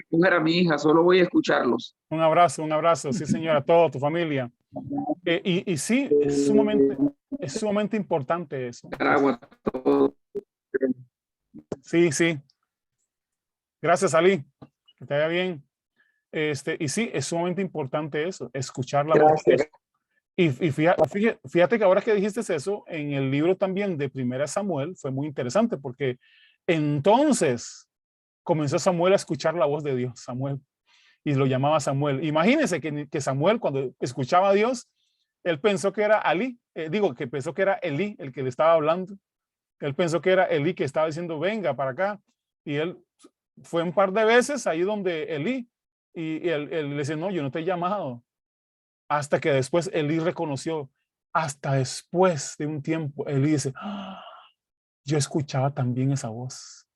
[SPEAKER 6] Mujer a mi hija, solo voy a escucharlos.
[SPEAKER 1] Un abrazo, sí señora, a toda tu familia. Y sí, es sumamente importante eso. Sí. Gracias, Ali. Que te vaya bien. Y sí, es sumamente importante eso, escuchar la voz de Dios. Y fíjate que ahora que dijiste eso, en el libro también de 1 Samuel fue muy interesante, porque entonces comenzó Samuel a escuchar la voz de Dios, Samuel, y lo llamaba Samuel. Imagínense que Samuel, cuando escuchaba a Dios, él pensó que era Ali, que pensó que era Elí el que le estaba hablando. Él pensó que era Elí que estaba diciendo, venga para acá. Y él fue un par de veces ahí donde Elí, y él le dice, no, yo no te he llamado. Hasta que después Elí reconoció, hasta después de un tiempo, Elí dice, ¡ah! yo escuchaba también esa voz.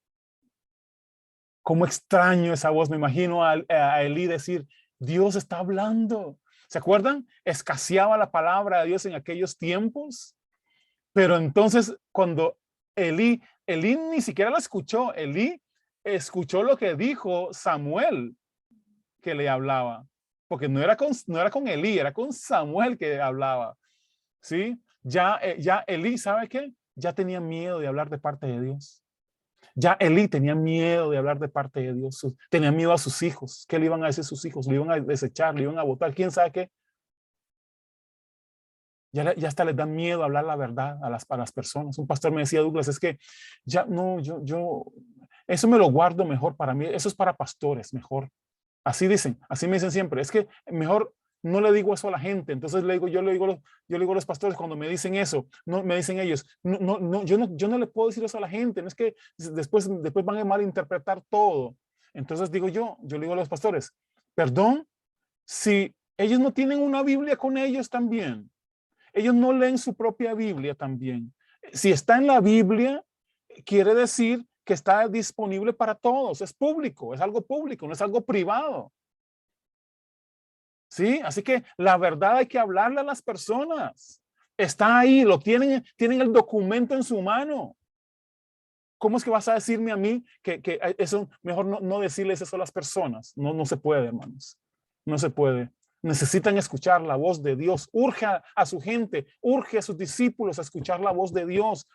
[SPEAKER 1] Cómo extraño esa voz. Me imagino a Elí decir, Dios está hablando. ¿Se acuerdan? Escaseaba la palabra de Dios en aquellos tiempos. Pero entonces cuando Elí ni siquiera la escuchó. Elí escuchó lo que dijo Samuel que le hablaba. Porque no era con Elí, era con Samuel que hablaba. ¿Sí? Ya Elí, ¿sabe qué? Ya tenía miedo de hablar de parte de Dios. Ya Elí tenía miedo de hablar de parte de Dios. Tenía miedo a sus hijos. ¿Qué le iban a decir sus hijos? ¿Le iban a desechar? ¿Le iban a botar? ¿Quién sabe qué? Ya hasta les da miedo hablar la verdad a las personas. Un pastor me decía, Douglas, es que ya no, eso me lo guardo mejor para mí. Eso es para pastores, mejor. Así dicen, así me dicen siempre. Es que mejor no le digo eso a la gente. Entonces yo le digo a los pastores cuando me dicen eso, no, me dicen ellos, yo no le puedo decir eso a la gente. No es que después van a malinterpretar todo. Entonces yo le digo a los pastores, perdón, si ellos no tienen una Biblia con ellos también. Ellos no leen su propia Biblia también. Si está en la Biblia, quiere decir que está disponible para todos. Es público, es algo público, no es algo privado. ¿Sí? Así que la verdad hay que hablarle a las personas. Está ahí, lo tienen el documento en su mano. ¿Cómo es que vas a decirme a mí que eso, mejor no decirles eso a las personas? No se puede, hermanos. No se puede. Necesitan escuchar la voz de Dios. Urge a su gente, urge a sus discípulos a escuchar la voz de Dios.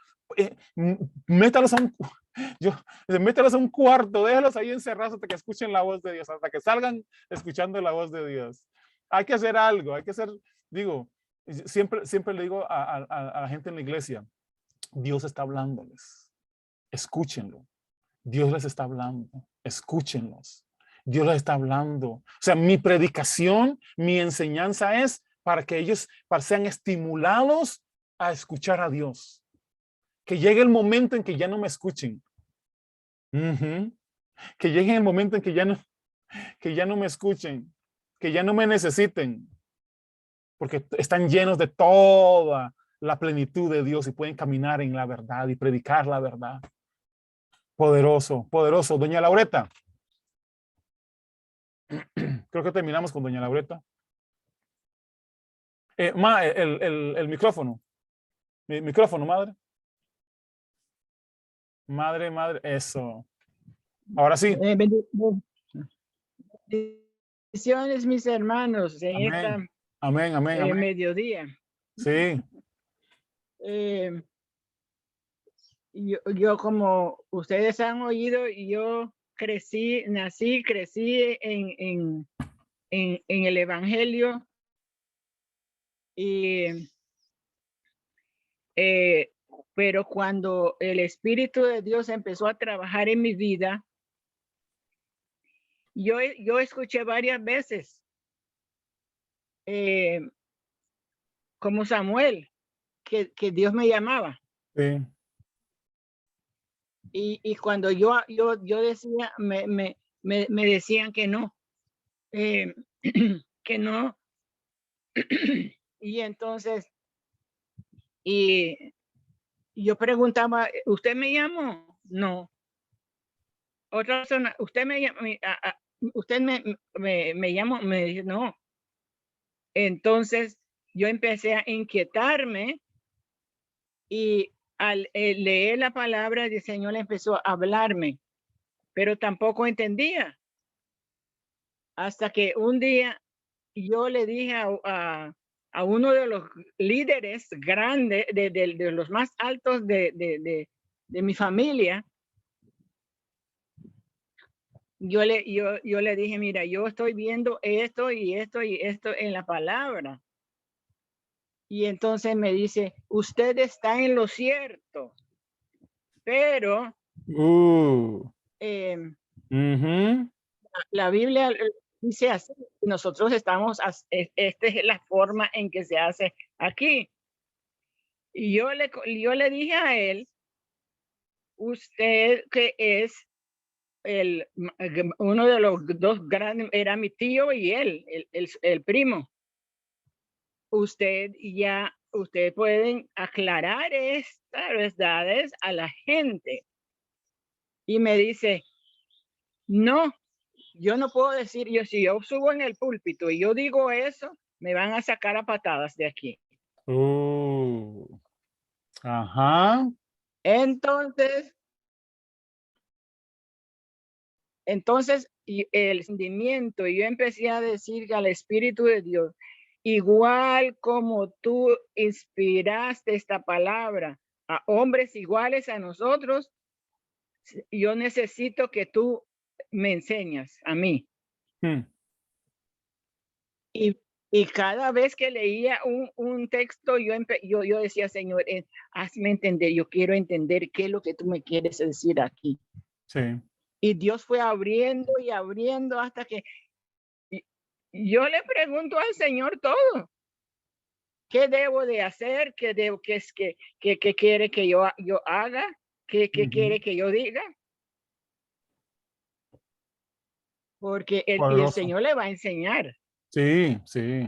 [SPEAKER 1] Métalos a un cuarto, déjalos ahí encerrados hasta que escuchen la voz de Dios, hasta que salgan escuchando la voz de Dios. Hay que hacer algo, siempre le digo a la gente en la iglesia, Dios está hablándoles. Escúchenlo. Dios les está hablando. Escúchenlos. Dios les está hablando. O sea, mi predicación, mi enseñanza es para que ellos sean estimulados a escuchar a Dios. Que llegue el momento en que ya no me escuchen. Que llegue el momento en que ya no me escuchen. Que ya no me necesiten. Porque están llenos de toda la plenitud de Dios y pueden caminar en la verdad y predicar la verdad. Poderoso, poderoso. Doña Laureta. Creo que terminamos con doña Laureta. El micrófono. Mi micrófono, madre. Madre, eso. Ahora sí.
[SPEAKER 7] Bendiciones, mis hermanos, en
[SPEAKER 1] amén.
[SPEAKER 7] mediodía.
[SPEAKER 1] Sí.
[SPEAKER 7] Yo, como ustedes han oído, yo crecí en el Evangelio pero cuando el Espíritu de Dios empezó a trabajar en mi vida, yo escuché varias veces como Samuel que Dios me llamaba.
[SPEAKER 1] Sí.
[SPEAKER 7] Y cuando yo decía, me decían que no, que no. Y entonces, y yo preguntaba, ¿usted me llamó? No. Otra persona, ¿usted me llamó? ¿Usted me llamó? Me dice, no. Entonces, yo empecé a inquietarme y al leer la palabra del Señor empezó a hablarme, pero tampoco entendía. Hasta que un día yo le dije a uno de los líderes grandes, de los más altos de mi familia, yo le dije, mira, yo estoy viendo esto y esto y esto en la palabra. Y entonces me dice, usted está en lo cierto, pero la Biblia dice así, nosotros estamos, esta es la forma en que se hace aquí. Y yo le dije a él, usted que es uno de los dos grandes, era mi tío y él, el primo. Ustedes pueden aclarar esto estas verdades a la gente. Y me dice, no, yo no puedo decir, si yo subo en el púlpito y yo digo eso, me van a sacar a patadas de aquí.
[SPEAKER 1] Ajá.
[SPEAKER 7] Entonces, y el sentimiento, y yo empecé a decir al Espíritu de Dios, igual como tú inspiraste esta palabra a hombres iguales a nosotros, yo necesito que tú me enseñas a mí. Y cada vez que leía un texto, yo decía, Señor, hazme entender, yo quiero entender qué es lo que tú me quieres decir aquí.
[SPEAKER 1] Sí.
[SPEAKER 7] Y Dios fue abriendo y abriendo hasta que yo le pregunto al Señor todo. ¿Qué debo de hacer? ¿Qué quiere que yo haga? ¿Qué quiere que yo diga? Porque el Señor le va a enseñar.
[SPEAKER 1] Sí, sí.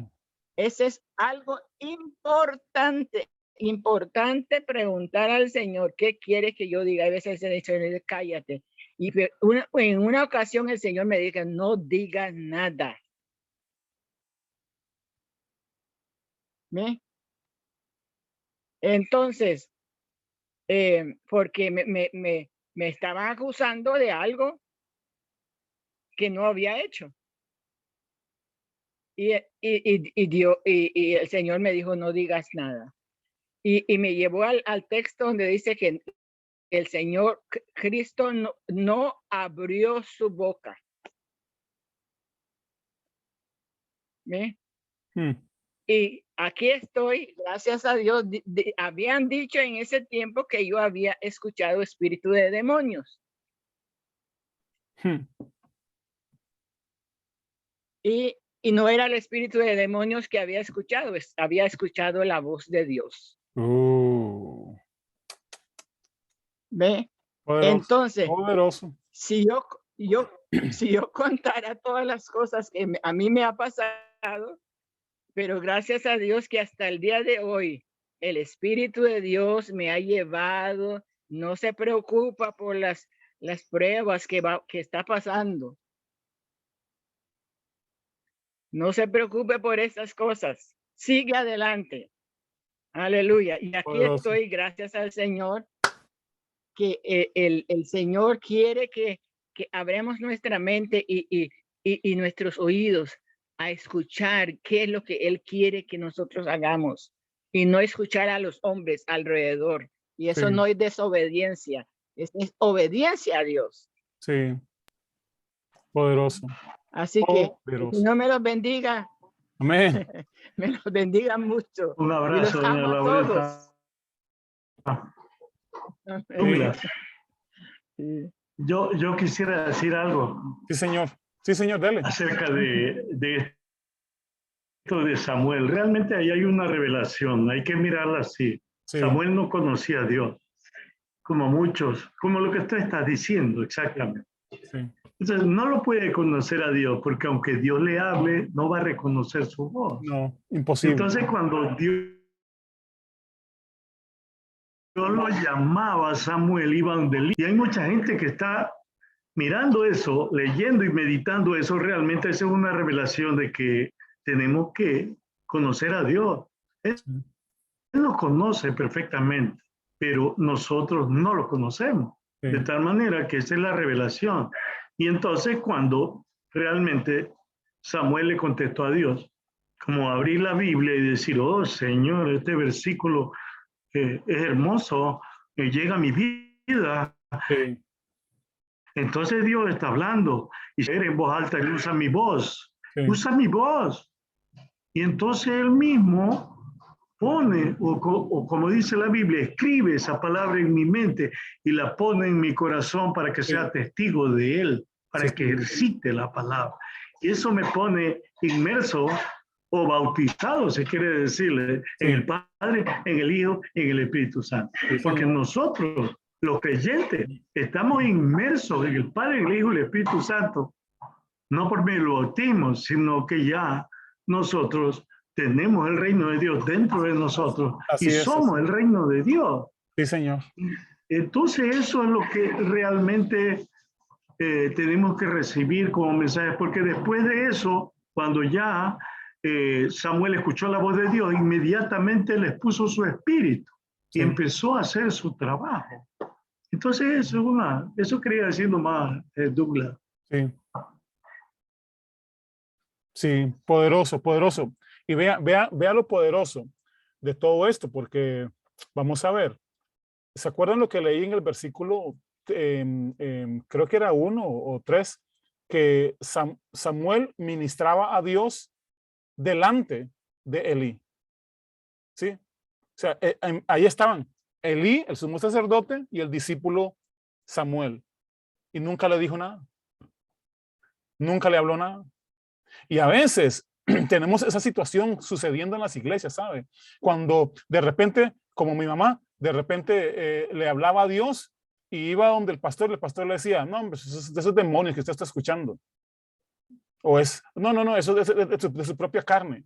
[SPEAKER 7] Ese es algo importante preguntar al Señor qué quiere que yo diga. A veces se dice, cállate. Y en una ocasión el Señor me dijo, no digas nada. ¿Me? Entonces, porque me estaban acusando de algo que no había hecho. Y el Señor me dijo, no digas nada. Y me llevó al texto donde dice que el Señor Cristo no abrió su boca. ¿Ve? Y aquí estoy, gracias a Dios. Habían dicho en ese tiempo que yo había escuchado espíritu de demonios. Y no era el espíritu de demonios que había escuchado la voz de Dios. ¿Ve?
[SPEAKER 1] Poderoso,
[SPEAKER 7] entonces,
[SPEAKER 1] poderoso.
[SPEAKER 7] Si yo contara todas las cosas que a mí me ha pasado, pero gracias a Dios que hasta el día de hoy el Espíritu de Dios me ha llevado, no se preocupa por las pruebas que está pasando. No se preocupe por esas cosas. Sigue adelante. Aleluya. Y aquí estoy, gracias al Señor, que el Señor quiere que abramos nuestra mente y nuestros oídos a escuchar qué es lo que Él quiere que nosotros hagamos y no escuchar a los hombres alrededor. Y eso no es desobediencia, es obediencia a Dios.
[SPEAKER 1] Sí. Poderoso.
[SPEAKER 7] Así que Dios me los bendiga.
[SPEAKER 1] Amén.
[SPEAKER 7] Me los bendiga mucho.
[SPEAKER 5] Un abrazo,
[SPEAKER 7] y los amo a todos.
[SPEAKER 5] Yo quisiera decir algo.
[SPEAKER 1] Sí, señor. Sí, señor, dale.
[SPEAKER 5] Acerca de esto de Samuel. Realmente ahí hay una revelación. Hay que mirarla así. Sí. Samuel no conocía a Dios, como muchos, como lo que tú estás diciendo exactamente. Sí. Entonces no lo puede conocer a Dios, porque aunque Dios le hable, no va a reconocer su voz.
[SPEAKER 1] No, imposible.
[SPEAKER 5] Entonces cuando Dios lo llamaba, Samuel iba donde él. Y hay mucha gente que está mirando eso, leyendo y meditando eso. Realmente esa es una revelación de que tenemos que conocer a Dios. Él nos conoce perfectamente, pero nosotros no lo conocemos. Sí. De tal manera que esa es la revelación. Y entonces cuando realmente Samuel le contestó a Dios, como abrir la Biblia y decir, oh Señor, este versículo es hermoso, llega a mi vida. Sí. Entonces Dios está hablando y dice en voz alta, él usa mi voz, usa mi voz. Y entonces él mismo pone, o como dice la Biblia, escribe esa palabra en mi mente y la pone en mi corazón para que sea testigo de él, para que ejercite la palabra. Y eso me pone inmerso o bautizado, se quiere decirle, en el Padre, en el Hijo, en el Espíritu Santo. Porque nosotros, los creyentes, estamos inmersos en el Padre, el Hijo y el Espíritu Santo, no por medio del bautismo, sino que ya nosotros tenemos el reino de Dios dentro de nosotros y somos el reino de Dios.
[SPEAKER 1] Sí, Señor.
[SPEAKER 5] Entonces eso es lo que realmente tenemos que recibir como mensaje, porque después de eso, cuando ya Samuel escuchó la voz de Dios, inmediatamente les puso su espíritu y empezó a hacer su trabajo. Entonces eso quería decir nomás, Douglas.
[SPEAKER 1] Sí. Sí, poderoso, poderoso. Y vea lo poderoso de todo esto, porque vamos a ver. ¿Se acuerdan lo que leí en el versículo, creo que era 1 o 3, que Samuel ministraba a Dios delante de Elí? ¿Sí? O sea, ahí estaban Elí, el sumo sacerdote, y el discípulo Samuel. Y nunca le dijo nada. Nunca le habló nada. Y a veces tenemos esa situación sucediendo en las iglesias, ¿sabe? Cuando de repente, como mi mamá, de repente le hablaba a Dios y iba donde el pastor le decía, no, hombre, esos demonios que usted está escuchando. O no, eso es de su propia carne.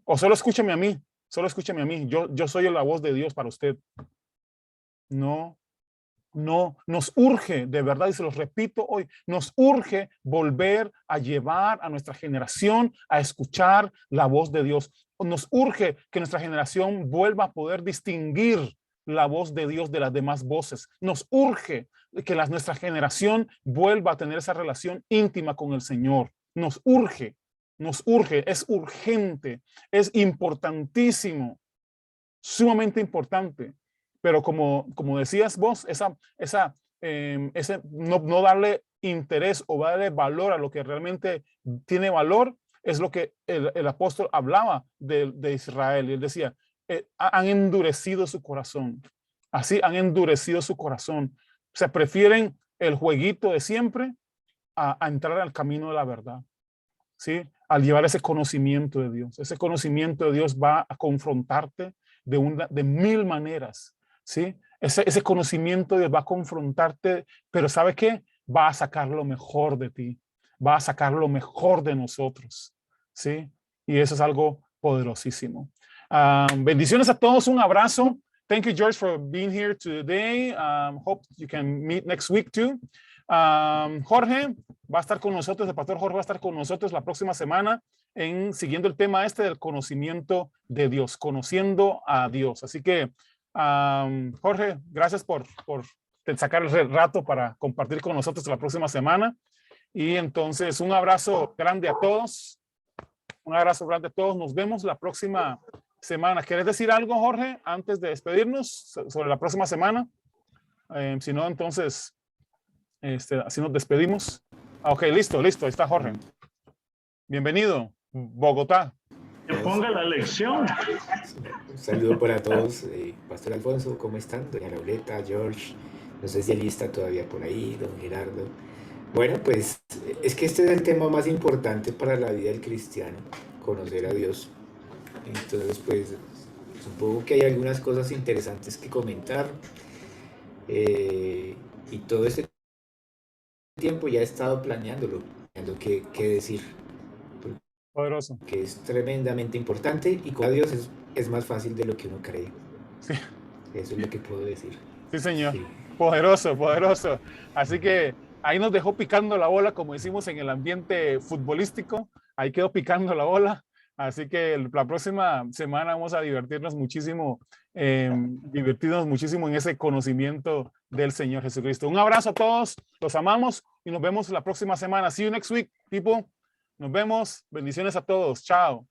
[SPEAKER 1] O solo escúchame a mí, yo soy la voz de Dios para usted. No, nos urge, de verdad, y se los repito hoy, nos urge volver a llevar a nuestra generación a escuchar la voz de Dios. Nos urge que nuestra generación vuelva a poder distinguir la voz de Dios de las demás voces. Nos urge que nuestra generación vuelva a tener esa relación íntima con el Señor. Nos urge, es urgente, es importantísimo, sumamente importante. Pero como decías vos, ese no darle interés o darle valor a lo que realmente tiene valor, es lo que el apóstol hablaba de Israel. Y él decía, han endurecido su corazón. Así han endurecido su corazón. O sea, prefieren el jueguito de siempre a entrar al camino de la verdad. ¿Sí? Al llevar ese conocimiento de Dios. Ese conocimiento de Dios va a confrontarte de 1000 maneras. ¿Sí? Ese conocimiento de Dios va a confrontarte, pero ¿sabe qué? Va a sacar lo mejor de ti, va a sacar lo mejor de nosotros, ¿sí? Y eso es algo poderosísimo. Bendiciones a todos, un abrazo. Thank you, George, for being here today. Hope you can meet next week too. Jorge va a estar con nosotros, el pastor Jorge va a estar con nosotros la próxima semana siguiendo el tema del conocimiento de Dios, conociendo a Dios. Así que Jorge, gracias por sacar el rato para compartir con nosotros la próxima semana. Y entonces un abrazo grande a todos. Un abrazo grande a todos. Nos vemos la próxima semana. ¿Quieres decir algo, Jorge, antes de despedirnos sobre la próxima semana? Si no, entonces, así nos despedimos. Ok, listo. Ahí está Jorge. Bienvenido, Bogotá.
[SPEAKER 5] Que ponga la lección.
[SPEAKER 8] Un saludo para todos. Pastor Alfonso, ¿cómo están? Doña Laureta, George, no sé si Eli está todavía por ahí, don Gerardo. Bueno, pues es que este es el tema más importante para la vida del cristiano, conocer a Dios. Entonces, pues supongo que hay algunas cosas interesantes que comentar. Y todo este tiempo ya he estado planeando qué decir.
[SPEAKER 1] Poderoso.
[SPEAKER 8] Que es tremendamente importante y con Dios es más fácil de lo que uno cree.
[SPEAKER 1] Sí.
[SPEAKER 8] Eso es lo que puedo decir.
[SPEAKER 1] Sí, señor.
[SPEAKER 8] Sí.
[SPEAKER 1] Poderoso. Así que ahí nos dejó picando la bola, como decimos en el ambiente futbolístico. Ahí quedó picando la bola. Así que la próxima semana vamos a divertirnos muchísimo en ese conocimiento del Señor Jesucristo. Un abrazo a todos, los amamos y nos vemos la próxima semana. See you next week, people. Nos vemos. Bendiciones a todos. Chao.